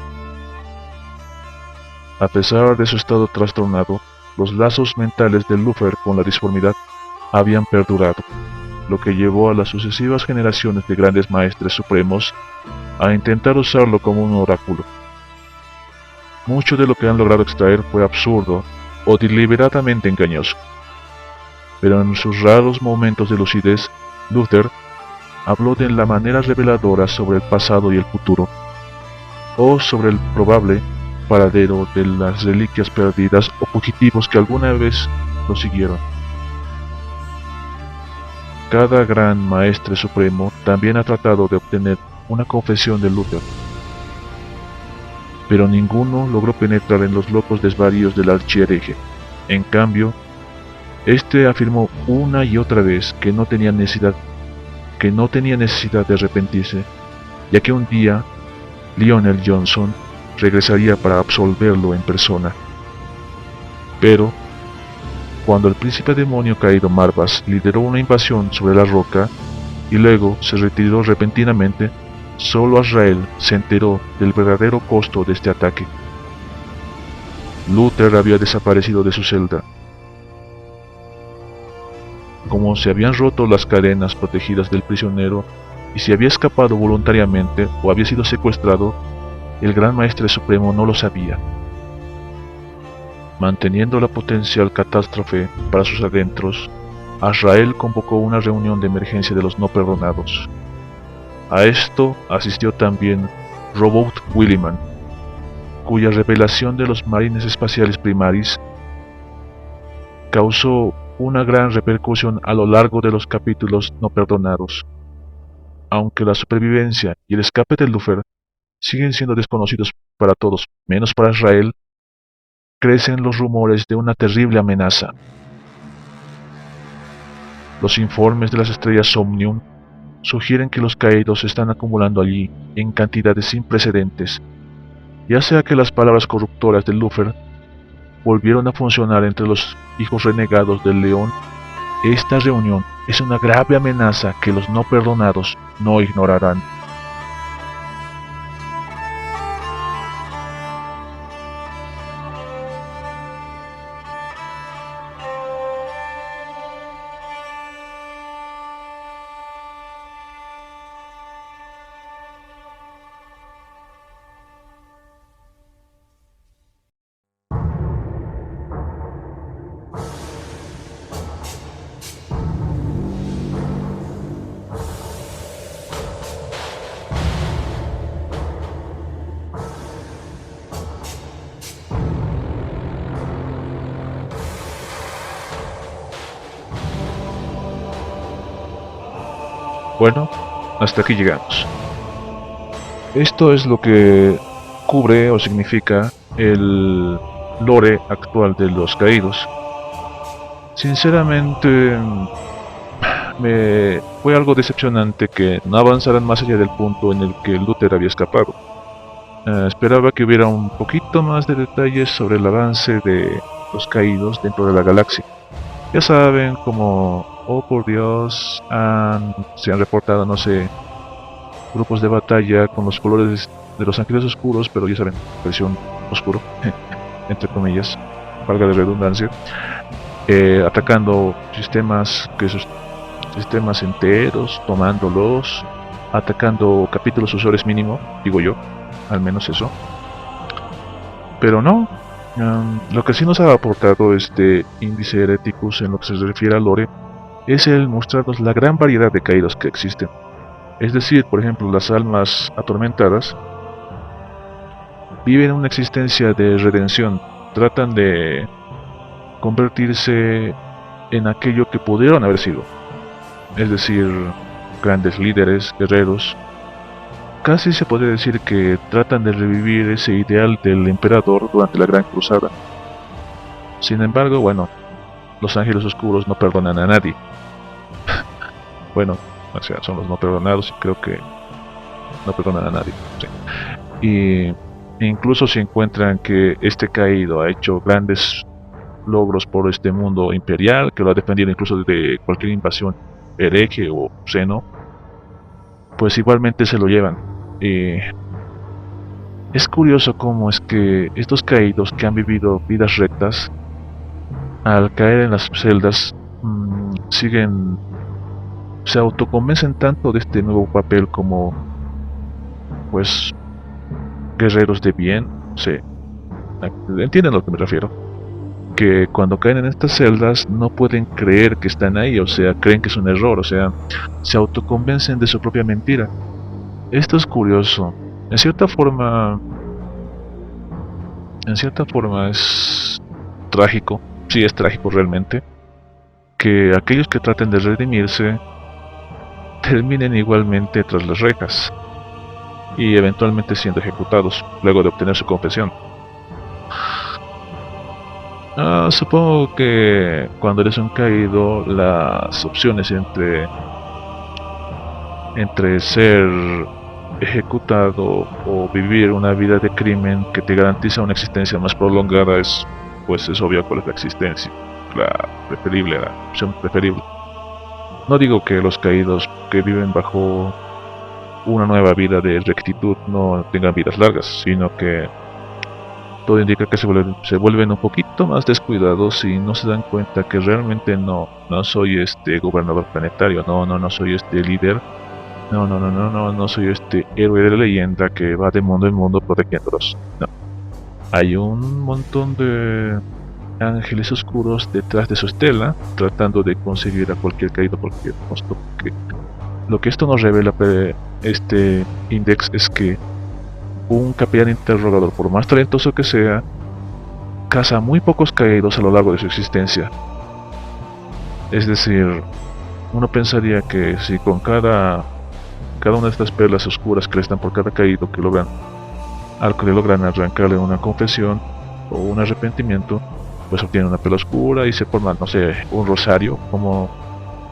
A pesar de su estado trastornado, los lazos mentales de Lucifer con la disformidad habían perdurado, lo que llevó a las sucesivas generaciones de grandes maestres supremos a intentar usarlo como un oráculo. Mucho de lo que han logrado extraer fue absurdo o deliberadamente engañoso, pero en sus raros momentos de lucidez, Luther habló de la manera reveladora sobre el pasado y el futuro, o sobre el probable paradero de las reliquias perdidas o fugitivos que alguna vez lo siguieron. Cada gran maestre supremo también ha tratado de obtener una confesión de Luther, pero ninguno logró penetrar en los locos desvaríos del archihereje. En cambio, este afirmó una y otra vez que no tenía necesidad de arrepentirse, ya que un día Lionel Johnson regresaría para absolverlo en persona. Pero, cuando el príncipe demonio caído Marvas lideró una invasión sobre la roca y luego se retiró repentinamente, solo Azrael se enteró del verdadero costo de este ataque. Luther había desaparecido de su celda. Como se habían roto las cadenas protegidas del prisionero y si había escapado voluntariamente o había sido secuestrado, el Gran Maestre Supremo no lo sabía. Manteniendo la potencial catástrofe para sus adentros, Azrael convocó una reunión de emergencia de los no perdonados. A esto asistió también Robot Williman, cuya revelación de los marines espaciales primaris causó una gran repercusión a lo largo de los capítulos no perdonados. Aunque la supervivencia y el escape de Lucifer siguen siendo desconocidos para todos, menos para Azrael, crecen los rumores de una terrible amenaza. Los informes de las estrellas Somnium sugieren que los caídos se están acumulando allí en cantidades sin precedentes, ya sea que las palabras corruptoras de Lucifer volvieron a funcionar entre los hijos renegados del león. Esta reunión es una grave amenaza que los no perdonados no ignorarán. Bueno, hasta aquí llegamos. Esto es lo que cubre o significa el lore actual de los caídos. Sinceramente, me fue algo decepcionante que no avanzaran más allá del punto en el que Luther había escapado. Esperaba que hubiera un poquito más de detalles sobre el avance de los caídos dentro de la galaxia. Ya saben, como, oh por Dios, se han reportado, no sé, grupos de batalla con los colores de los ángeles oscuros, pero ya saben, versión oscuro, entre comillas, valga la redundancia, atacando sistemas enteros, tomándolos, atacando capítulos usuarios mínimo, digo yo, al menos eso. Pero no, lo que sí nos ha aportado este índice Hereticus en lo que se refiere al lore es el mostrarnos la gran variedad de caídos que existen. Es decir, por ejemplo, las almas atormentadas viven una existencia de redención, tratan de convertirse en aquello que pudieron haber sido, es decir, grandes líderes, guerreros. Casi se puede decir que tratan de revivir ese ideal del emperador durante la Gran Cruzada. Sin embargo, bueno, los ángeles oscuros no perdonan a nadie. Bueno, o sea, son los no perdonados y creo que no perdonan a nadie. Sí. Y E incluso si encuentran que este caído ha hecho grandes logros por este mundo imperial, que lo ha defendido incluso de cualquier invasión hereje o seno, pues igualmente se lo llevan. Es curioso cómo es que estos caídos que han vivido vidas rectas, al caer en las celdas, se autoconvencen tanto de este nuevo papel como, pues, guerreros de bien. Sí, entienden a lo que me refiero. Que cuando caen en estas celdas no pueden creer que están ahí, o sea, creen que es un error, o sea, se autoconvencen de su propia mentira. Esto es curioso. En cierta forma es trágico, sí es trágico realmente, que aquellos que traten de redimirse terminen igualmente tras las rejas y eventualmente siendo ejecutados luego de obtener su confesión. Supongo que cuando eres un caído, las opciones entre ser ejecutado o vivir una vida de crimen que te garantiza una existencia más prolongada es obvio cuál es la existencia, la opción preferible. No digo que los caídos que viven bajo una nueva vida de rectitud no tengan vidas largas, sino que todo indica que se vuelven un poquito más descuidados y no se dan cuenta que realmente no soy este gobernador planetario, no soy este líder, no soy este héroe de la leyenda que va de mundo en mundo protegiéndolos. No. Hay un montón de ángeles oscuros detrás de su estela, tratando de conseguir a cualquier caído por cualquier costo. Lo que esto nos revela este index es que un capellán interrogador, por más talentoso que sea, caza muy pocos caídos a lo largo de su existencia. Es decir, uno pensaría que si con cada una de estas perlas oscuras que le están por cada caído al que le logran arrancarle una confesión o un arrepentimiento, pues obtienen una perla oscura y se forman, no sé, un rosario como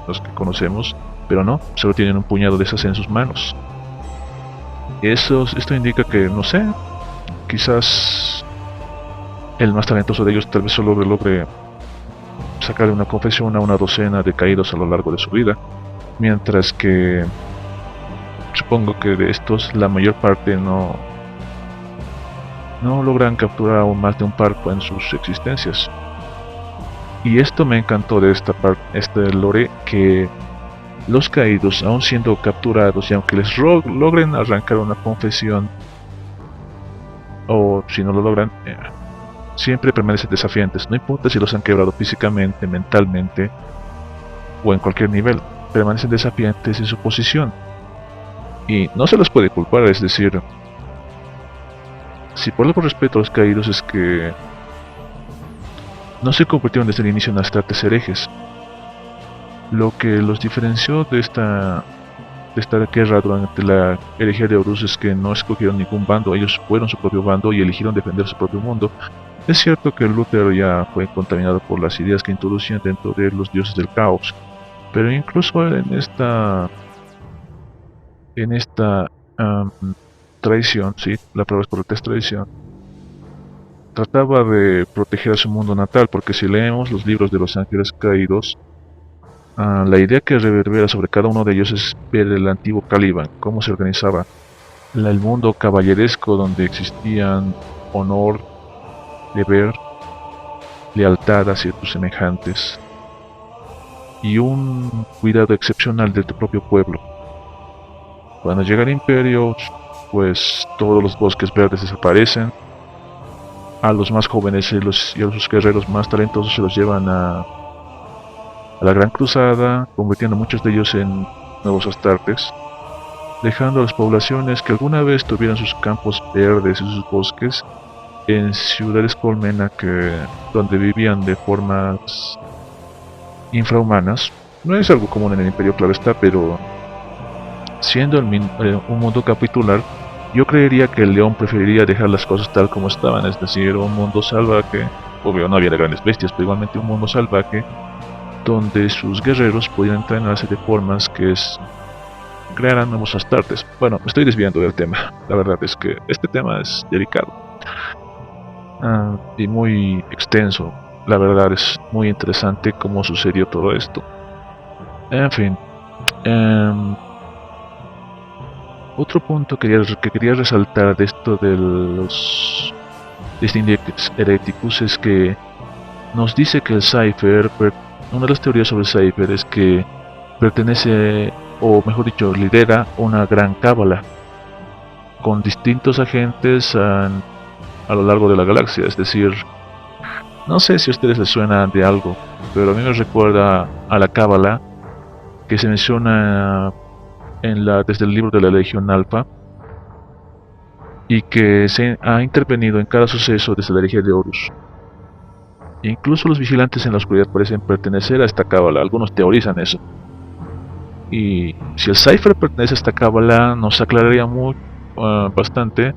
los que conocemos, pero no, solo tienen un puñado de esas en sus manos. Esto indica que, no sé, quizás el más talentoso de ellos tal vez solo logre sacarle una confesión a una docena de caídos a lo largo de su vida, mientras que supongo que de estos la mayor parte no logran capturar aún más de un par en sus existencias. Y esto me encantó de este lore, que los caídos, aun siendo capturados y aunque les logren arrancar una confesión, o si no lo logran, siempre permanecen desafiantes, no importa si los han quebrado físicamente, mentalmente o en cualquier nivel, permanecen desafiantes en su posición y no se los puede culpar. Es decir, si por algo respeto a los caídos es que no se convirtieron desde el inicio en astartes herejes. Lo que los diferenció de esta guerra durante la herejía de Horus es que no escogieron ningún bando, ellos fueron su propio bando y eligieron defender su propio mundo. Es cierto que Luther ya fue contaminado por las ideas que introducían dentro de los dioses del caos, pero incluso en esta traición, sí, la palabra es correcta, es traición, trataba de proteger a su mundo natal, porque si leemos los libros de los ángeles caídos, la idea que reverbera sobre cada uno de ellos es ver el antiguo Caliban, cómo se organizaba el mundo caballeresco, donde existían honor, deber, lealtad hacia tus semejantes y un cuidado excepcional de tu propio pueblo. Cuando llega el imperio, pues todos los bosques verdes desaparecen, a los más jóvenes y a los guerreros más talentosos se los llevan a la Gran Cruzada, convirtiendo a muchos de ellos en nuevos astartes, dejando a las poblaciones que alguna vez tuvieran sus campos verdes y sus bosques en ciudades colmena donde vivían de formas infrahumanas. No es algo común en el imperio, claro está, pero siendo un mundo capitular, yo creería que el león preferiría dejar las cosas tal como estaban, es decir, un mundo salvaje. Obvio, no había grandes bestias, pero igualmente un mundo salvaje donde sus guerreros podían entrenarse de formas que crearan nuevos Astartes. Bueno, me estoy desviando del tema. La verdad es que este tema es delicado y muy extenso. La verdad es muy interesante cómo sucedió todo esto. En fin, otro punto que quería resaltar de esto de los Index Hereticus es que nos dice que el Cypher, una de las teorías sobre el Cypher es que pertenece, o mejor dicho, lidera una gran cábala con distintos agentes a lo largo de la galaxia. Es decir, no sé si a ustedes les suena de algo, pero a mí me recuerda a la cábala que se menciona desde el libro de la Legión Alpha, y que se ha intervenido en cada suceso desde la herejía de Horus. Incluso los vigilantes en la oscuridad parecen pertenecer a esta cábala, algunos teorizan eso. Y si el Cypher pertenece a esta cábala, nos aclararía bastante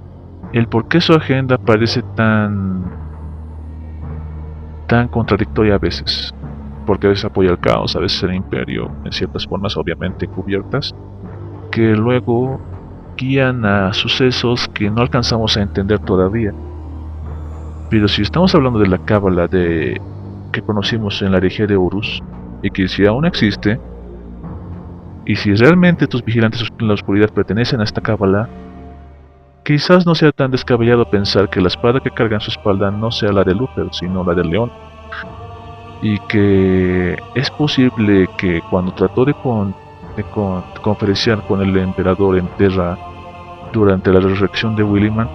el por qué su agenda parece tan contradictoria a veces. Porque a veces apoya el caos, a veces el imperio, en ciertas formas obviamente encubiertas, que luego guían a sucesos que no alcanzamos a entender todavía. Pero si estamos hablando de la cábala que conocimos en la herejía de Horus, y que si aún existe, y si realmente estos vigilantes en la oscuridad pertenecen a esta cábala, quizás no sea tan descabellado pensar que la espada que carga en su espalda no sea la de Luther, sino la del león. Y que es posible que cuando trató de conferenciar con el emperador en Terra durante la resurrección de Williman,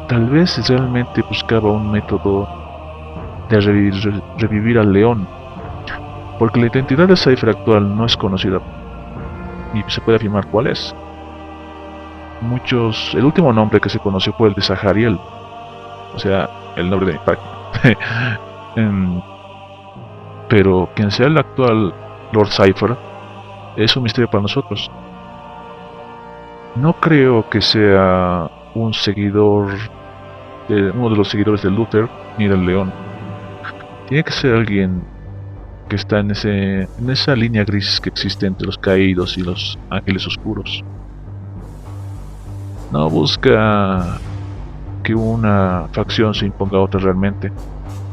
tal vez realmente buscaba un método de revivir al león, porque la identidad del Cypher actual no es conocida y se puede afirmar cuál es. El último nombre que se conoció fue el de Zahariel, o sea, el nombre de mi página. Pero quien sea el actual Lord Cypher es un misterio para nosotros. No creo que sea uno de los seguidores de Luther ni del león. Tiene que ser alguien que está en esa línea gris que existe entre los caídos y los ángeles oscuros. No busca que una facción se imponga a otra realmente,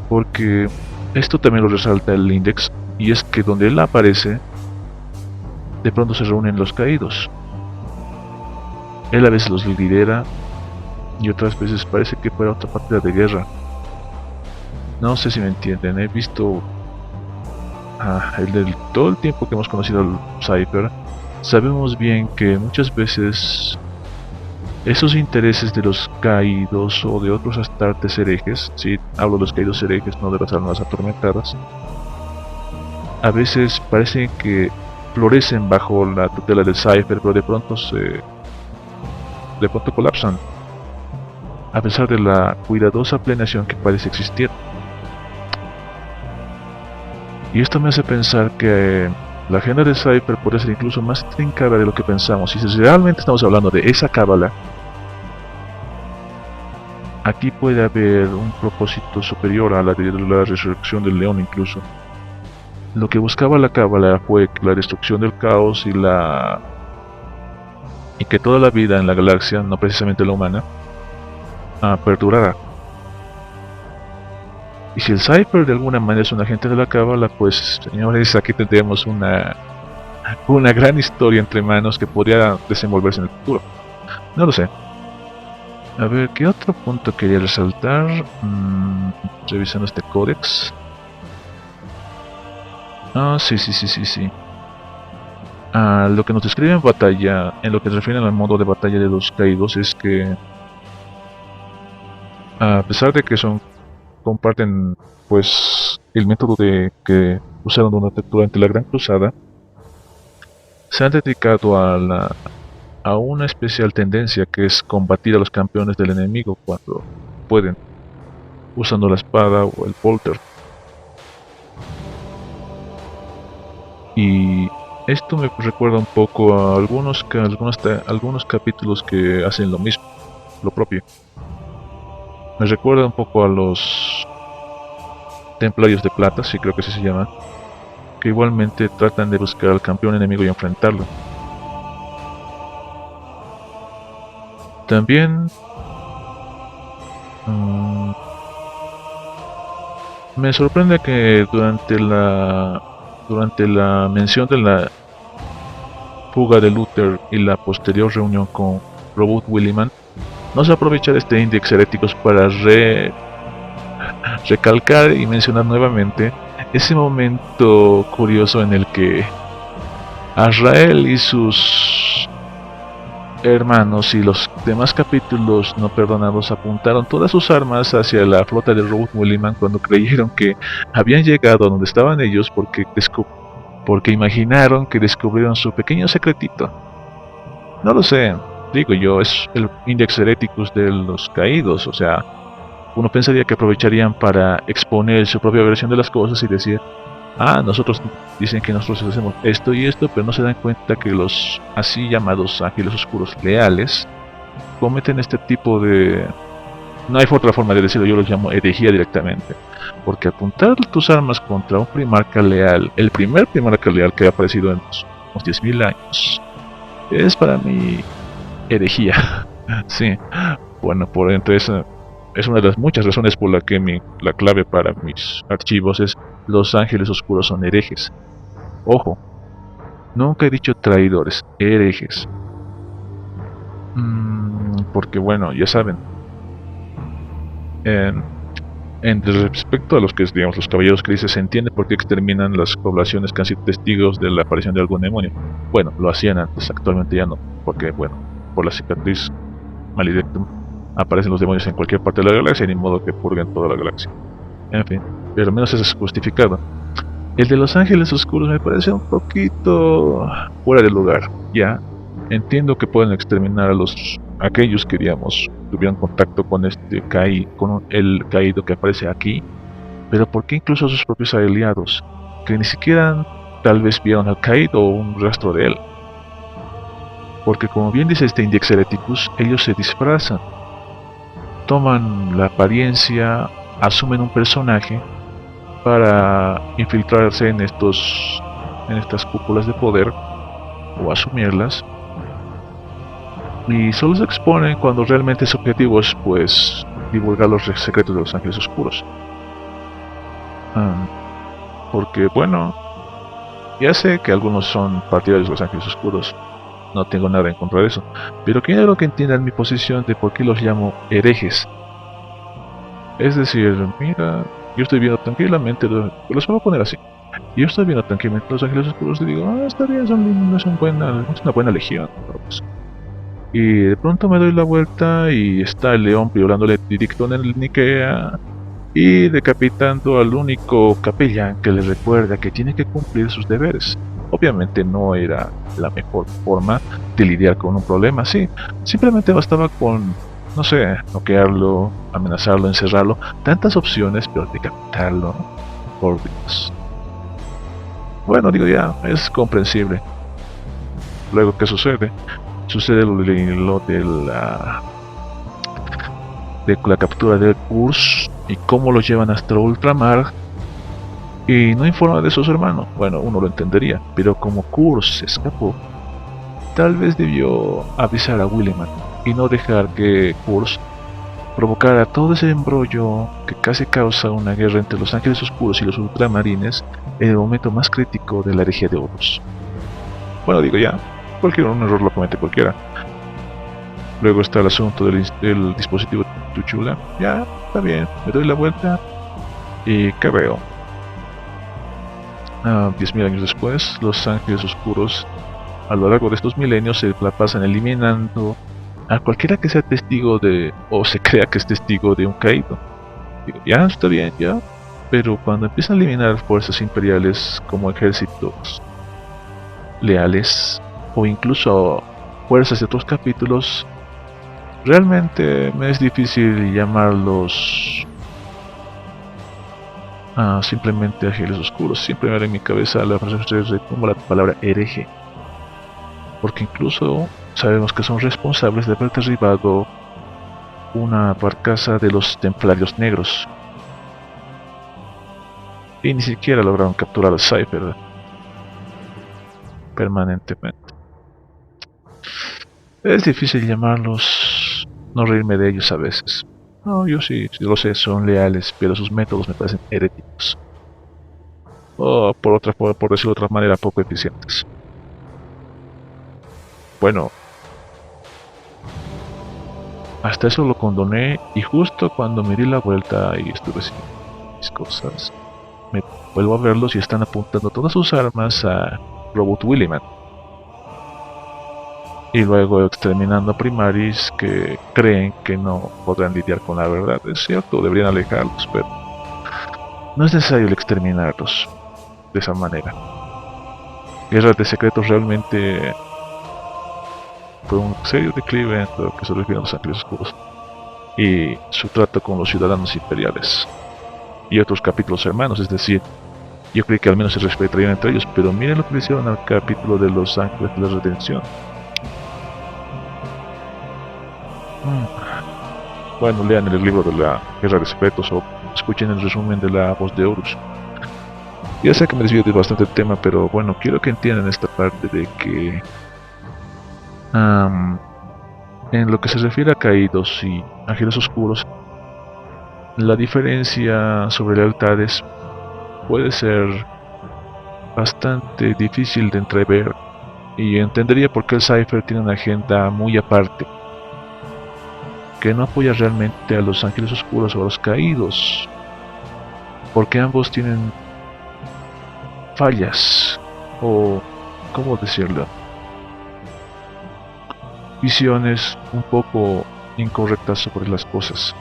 porque esto también lo resalta el Index, y es que donde él aparece, de pronto se reúnen los caídos. Él a veces los lidera y otras veces parece que fuera otra partida de guerra. No sé si me entienden. He visto todo el tiempo que hemos conocido al Cypher, sabemos bien que muchas veces esos intereses de los caídos o de otros astartes herejes, sí, hablo de los caídos herejes, no de las almas atormentadas, a veces parecen que florecen bajo la tutela del Cypher, pero de pronto colapsan, a pesar de la cuidadosa planeación que parece existir. Y esto me hace pensar que la agenda de Cypher puede ser incluso más trincada de lo que pensamos. Y si realmente estamos hablando de esa cábala, aquí puede haber un propósito superior a la de la resurrección del león incluso. Lo que buscaba la cábala fue la destrucción del caos y que toda la vida en la galaxia, no precisamente la humana, perdurara. Y si el Cypher de alguna manera es un agente de la cábala, pues señores, aquí tendremos una gran historia entre manos que podría desenvolverse en el futuro. No lo sé. A ver, ¿qué otro punto quería resaltar? Revisando este códex. Sí. Lo que nos describe en batalla, en lo que se refiere al modo de batalla de los caídos, es que a pesar de que comparten pues el método que usaron durante la Gran Cruzada, se han dedicado a una especial tendencia, que es combatir a los campeones del enemigo cuando pueden, usando la espada o el polter. Y esto me recuerda un poco a algunos capítulos que hacen lo propio. Me recuerda un poco a los Templarios de Plata, sí creo que así se llaman, que igualmente tratan de buscar al campeón enemigo y enfrentarlo. también mm, me sorprende que durante la mención de la fuga de Luther y la posterior reunión con Robot Williman, no se aprovecha de este Index Heréticos para recalcar y mencionar nuevamente ese momento curioso en el que Azrael y sus hermanos y los demás capítulos no perdonados apuntaron todas sus armas hacia la flota de Robot Williman cuando creyeron que habían llegado a donde estaban ellos porque imaginaron que descubrieron su pequeño secretito. No lo sé, digo yo, es el Index Hereticus de los caídos, o sea, uno pensaría que aprovecharían para exponer su propia versión de las cosas y decir, nosotros dicen que nosotros hacemos esto y esto, pero no se dan cuenta que los así llamados ángeles oscuros leales cometen este tipo de... No hay otra forma de decirlo, yo los llamo herejía directamente. Porque apuntar tus armas contra un primarca leal, el primer primarca leal que ha aparecido en los últimos 10.000 años, es para mí herejía. Sí, bueno, por entonces es una de las muchas razones por la que la clave para mis archivos es los ángeles oscuros son herejes. Ojo, nunca he dicho traidores, herejes. Porque bueno, ya saben, en respecto a los que es, digamos, los caballeros grises, se entiende por qué exterminan las poblaciones que han sido testigos de la aparición de algún demonio. Bueno, lo hacían antes, actualmente ya no, porque bueno, por la cicatriz maledictum aparecen los demonios en cualquier parte de la galaxia, ni modo que purguen toda la galaxia. En fin, pero al menos eso es justificado. El de los ángeles oscuros me parece un poquito fuera de lugar. Ya entiendo que pueden exterminar a aquellos que, digamos, tuvieron contacto con con el caído que aparece aquí, pero ¿por qué incluso a sus propios aliados, que ni siquiera tal vez vieron al caído o un rastro de él? Porque como bien dice este Index Hereticus, ellos se disfrazan, toman la apariencia, asumen un personaje para infiltrarse en estas cúpulas de poder o asumirlas, y solo se exponen cuando realmente su objetivo es, pues, divulgar los secretos de los ángeles oscuros. Porque bueno, ya sé que algunos son partidarios de los ángeles oscuros, no tengo nada en contra de eso, pero quiero que entiendan mi posición de por qué los llamo herejes. Es decir, mira, yo estoy viendo tranquilamente, los voy a poner así. Yo estoy viendo tranquilamente los ángeles oscuros y digo, está bien, es una buena legión. Pues. Y de pronto me doy la vuelta y está el león violándole Didicton en el Nikea y decapitando al único capellán que le recuerda que tiene que cumplir sus deberes. Obviamente no era la mejor forma de lidiar con un problema así. Simplemente bastaba con, no sé, noquearlo, amenazarlo, encerrarlo. Tantas opciones, pero decapitarlo, por Dios. Bueno, digo ya, es comprensible. Luego, ¿qué sucede? Sucede lo de la captura del Kurz y cómo lo llevan hasta Ultramar y no informa de sus hermanos. Bueno, uno lo entendería, pero como Kurz se escapó, tal vez debió avisar a Williman y no dejar que Kurz provocara todo ese embrollo que casi causa una guerra entre los ángeles oscuros y los ultramarines en el momento más crítico de la herejía de Horus. Bueno, digo ya, un error lo comete cualquiera. Luego está el asunto del dispositivo Tuchula. Ya, está bien, me doy la vuelta y ¿qué veo? 10.000 años después, los ángeles oscuros a lo largo de estos milenios se la pasan eliminando a cualquiera que sea testigo o se crea que es testigo de un caído. Digo, ya, está bien, ya. Pero cuando empiezan a eliminar fuerzas imperiales como ejércitos leales o incluso fuerzas de otros capítulos, realmente me es difícil llamarlos simplemente ángeles oscuros. Siempre me da en mi cabeza como la palabra hereje, porque incluso sabemos que son responsables de haber derribado una barcaza de los templarios negros y ni siquiera lograron capturar a Cypher permanentemente. Es difícil llamarlos no reírme de ellos a veces. No, yo sí lo sé, son leales, pero sus métodos me parecen heréticos. O por decirlo de otra manera, poco eficientes. Bueno, hasta eso lo condoné y justo cuando me di la vuelta y estuve haciendo mis cosas, me vuelvo a verlos y están apuntando todas sus armas a Robot Willyman. Y luego exterminando a Primaris que creen que no podrán lidiar con la verdad. Es cierto, deberían alejarlos, pero no es necesario el exterminarlos de esa manera. Guerras de Secretos realmente fue un serio declive en lo que se refiere a los Ángeles Oscuros y su trato con los ciudadanos imperiales y otros capítulos hermanos, es decir, yo creí que al menos se respetarían entre ellos, pero miren lo que le hicieron al capítulo de los Ángeles de la Redención. Bueno, lean el libro de la Guerra de Secretos o escuchen el resumen de La Voz de Horus. Ya sé que me desvío de bastante el tema, pero bueno, quiero que entiendan esta parte de que en lo que se refiere a Caídos y Ángeles Oscuros, la diferencia sobre lealtades puede ser bastante difícil de entrever y entendería por qué el Cypher tiene una agenda muy aparte, que no apoya realmente a los Ángeles Oscuros o a los Caídos, porque ambos tienen fallas o, ¿cómo decirlo?, visiones un poco incorrectas sobre las cosas.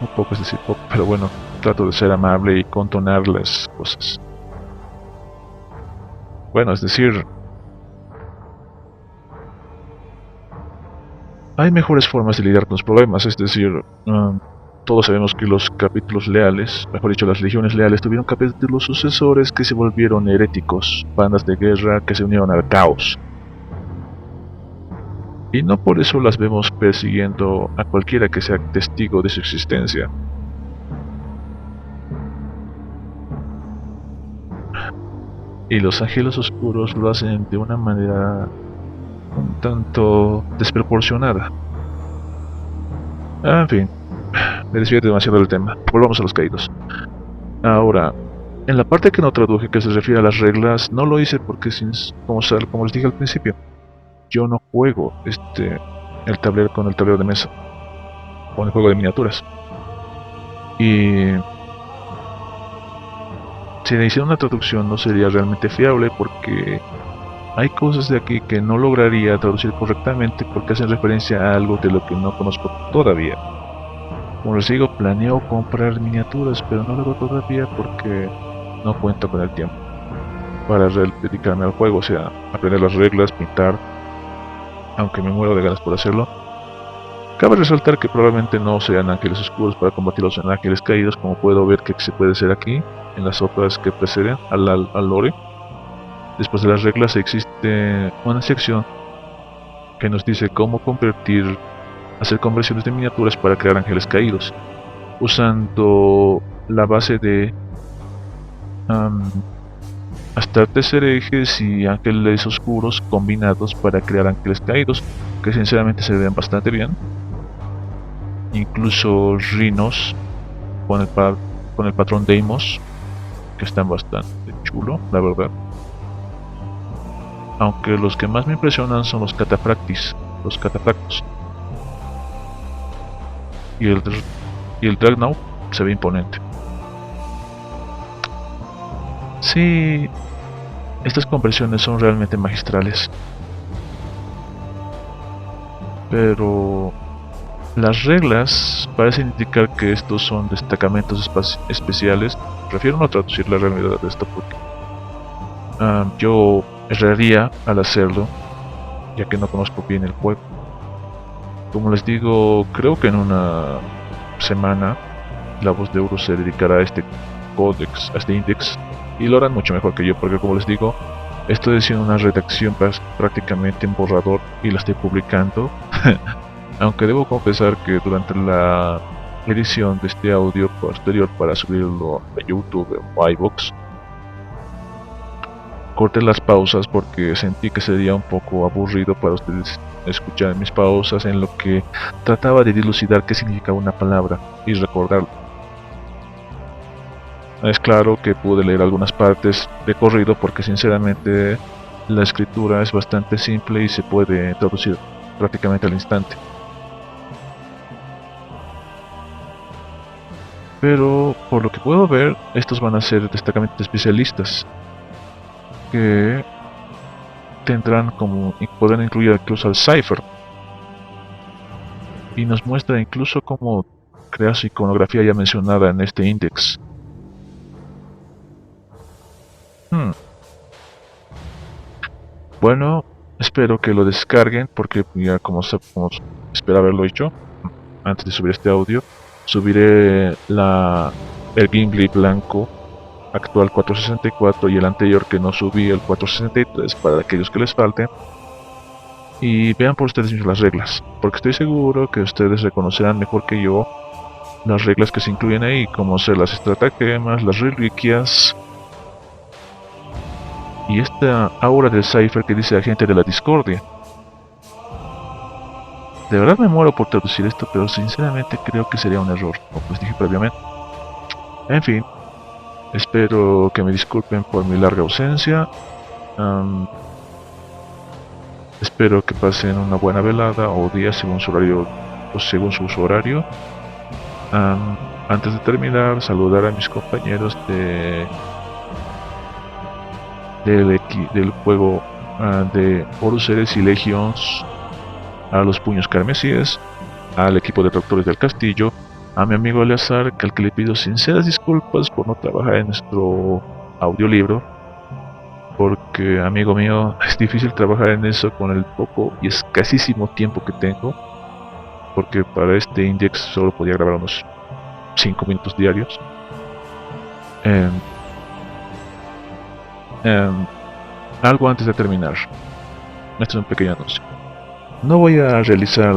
Un poco, es decir, poco, pero bueno, trato de ser amable y contonar las cosas. Bueno, es decir, hay mejores formas de lidiar con los problemas, es decir, todos sabemos que los capítulos leales, mejor dicho, las legiones leales tuvieron capítulos sucesores que se volvieron heréticos, bandas de guerra que se unieron al caos. Y no por eso las vemos persiguiendo a cualquiera que sea testigo de su existencia. Y los Ángeles Oscuros lo hacen de una manera un tanto desproporcionada. En fin, me desvío demasiado del tema. Volvamos a los Caídos. Ahora, en la parte que no traduje, que se refiere a las reglas, no lo hice porque, como les dije al principio, yo no juego el tablero con el tablero de mesa, con el juego de miniaturas. Y si le hiciera una traducción no sería realmente fiable porque hay cosas de aquí que no lograría traducir correctamente porque hacen referencia a algo de lo que no conozco todavía. Como les digo, planeo comprar miniaturas, pero no lo hago todavía porque no cuento con el tiempo para dedicarme al juego, o sea, aprender las reglas, pintar, aunque me muero de ganas por hacerlo. Cabe resaltar que probablemente no sean ángeles oscuros para combatirlos en ángeles caídos, como puedo ver que se puede hacer aquí, en las otras que preceden al lore. Después de las reglas existe una sección que nos dice cómo hacer conversiones de miniaturas para crear ángeles caídos, usando la base de Astartes herejes y ángeles oscuros combinados para crear ángeles caídos, que sinceramente se ven bastante bien. Incluso Rhinos con el patrón Deimos, que están bastante chulo, la verdad. Aunque los que más me impresionan son los catafractos. Y el Dragnaut se ve imponente. Sí, estas conversiones son realmente magistrales. Pero las reglas parecen indicar que estos son destacamentos especiales. Prefiero no traducir la realidad de esto porque yo erraría al hacerlo, ya que no conozco bien el juego. Como les digo, creo que en una semana La Voz de Horus se dedicará a este códex, a este index, y lo harán mucho mejor que yo, porque como les digo, estoy haciendo una redacción prácticamente en borrador y la estoy publicando. Aunque debo confesar que durante la edición de este audio posterior para subirlo a YouTube o iVoox, corté las pausas porque sentí que sería un poco aburrido para ustedes escuchar mis pausas en lo que trataba de dilucidar qué significaba una palabra y recordarlo. Es claro que pude leer algunas partes de corrido porque sinceramente la escritura es bastante simple y se puede traducir prácticamente al instante. Pero por lo que puedo ver, estos van a ser destacamentos especialistas que tendrán como podrán incluir incluso al Cypher, y nos muestra incluso cómo crear su iconografía ya mencionada en este index. Bueno, espero que lo descarguen porque ya como espero haberlo hecho antes de subir este audio, subiré el gameplay blanco actual 464 y el anterior que no subí, el 463, para aquellos que les falte, y vean por ustedes mismos las reglas, porque estoy seguro que ustedes reconocerán mejor que yo las reglas que se incluyen ahí, como ser las estratagemas, las reliquias y esta aura del Cypher que dice agente de la discordia. De verdad me muero por traducir esto, pero sinceramente creo que sería un error, como les dije previamente. En fin, espero que me disculpen por mi larga ausencia. Espero que pasen una buena velada o día según su horario o según su uso horario. Antes de terminar, saludar a mis compañeros del juego de Horus Heres y Legions, a los puños carmesíes, al equipo de Doctores del Castillo, a mi amigo Eleazar, al que le pido sinceras disculpas por no trabajar en nuestro audiolibro, porque, amigo mío, es difícil trabajar en eso con el poco y escasísimo tiempo que tengo, porque para este index solo podía grabar unos 5 minutos diarios. Algo antes de terminar. Este es un pequeño anuncio. No voy a realizar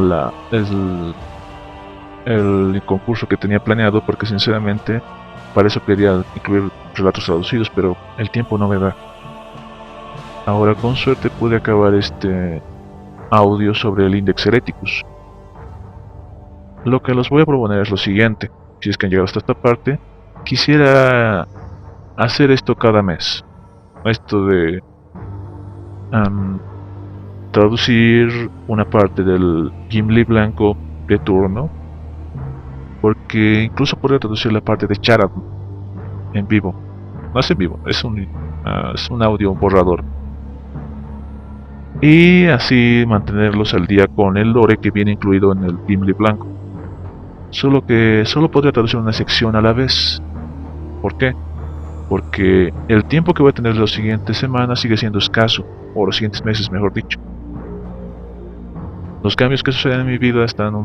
el concurso que tenía planeado porque sinceramente para eso quería incluir relatos traducidos, pero el tiempo no me da. Ahora con suerte pude acabar este audio sobre el Index Hereticus. Lo que los voy a proponer es lo siguiente: si es que han llegado hasta esta parte, quisiera hacer esto cada mes. Esto de traducir una parte del Gimli blanco de turno, porque incluso podría traducir la parte de Charad en vivo. No es en vivo, es un audio borrador, y así mantenerlos al día con el lore que viene incluido en el Gimli blanco. Solo que solo podría traducir una sección a la vez. ¿Por qué? Porque el tiempo que voy a tener las siguientes semanas sigue siendo escaso, o los siguientes meses mejor dicho. Los cambios que suceden en mi vida son un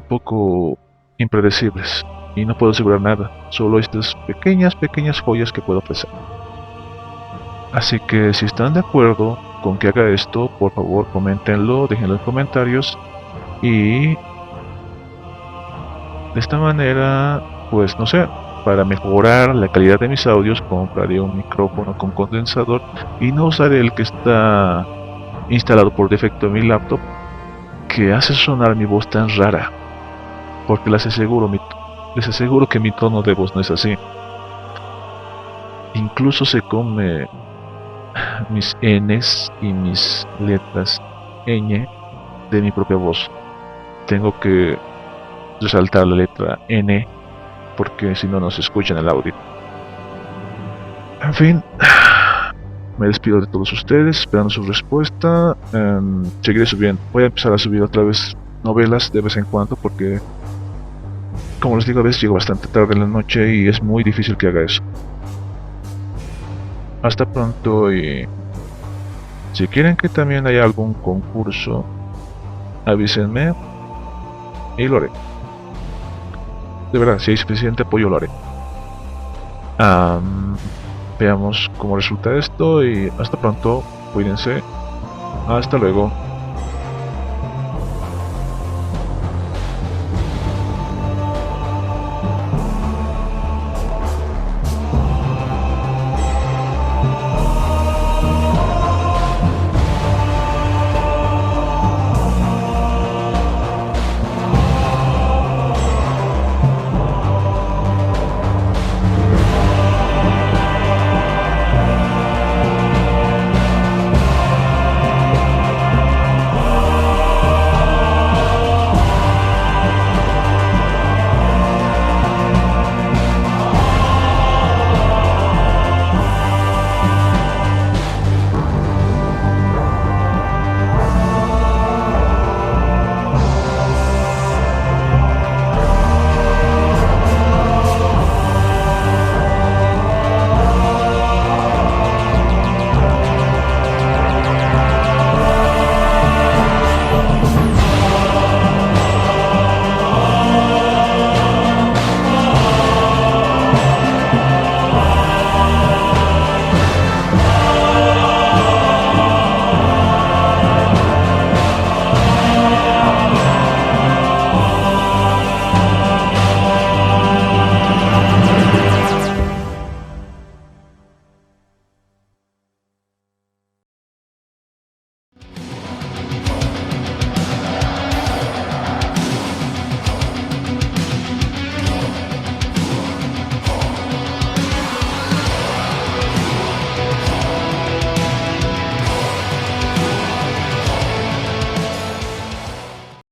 poco impredecibles, y no puedo asegurar nada, solo estas pequeñas joyas que puedo ofrecer. Así que si están de acuerdo con que haga esto, por favor coméntenlo, déjenlo en los comentarios, y de esta manera, pues no sé, para mejorar la calidad de mis audios compraré un micrófono con condensador y no usaré el que está instalado por defecto en mi laptop, que hace sonar mi voz tan rara, porque les aseguro que mi tono de voz no es así. Incluso se come mis N's y mis letras ñ de mi propia voz. Tengo que resaltar la letra N porque si no, no se escucha en el audio. En fin, me despido de todos ustedes, esperando su respuesta. Seguiré subiendo. Voy a empezar a subir otra vez novelas de vez en cuando porque, como les digo, a veces llego bastante tarde en la noche y es muy difícil que haga eso. Hasta pronto, y si quieren que también haya algún concurso, avísenme y lo haré. De verdad, si hay suficiente apoyo lo haré. Veamos cómo resulta esto y hasta pronto, cuídense, hasta luego.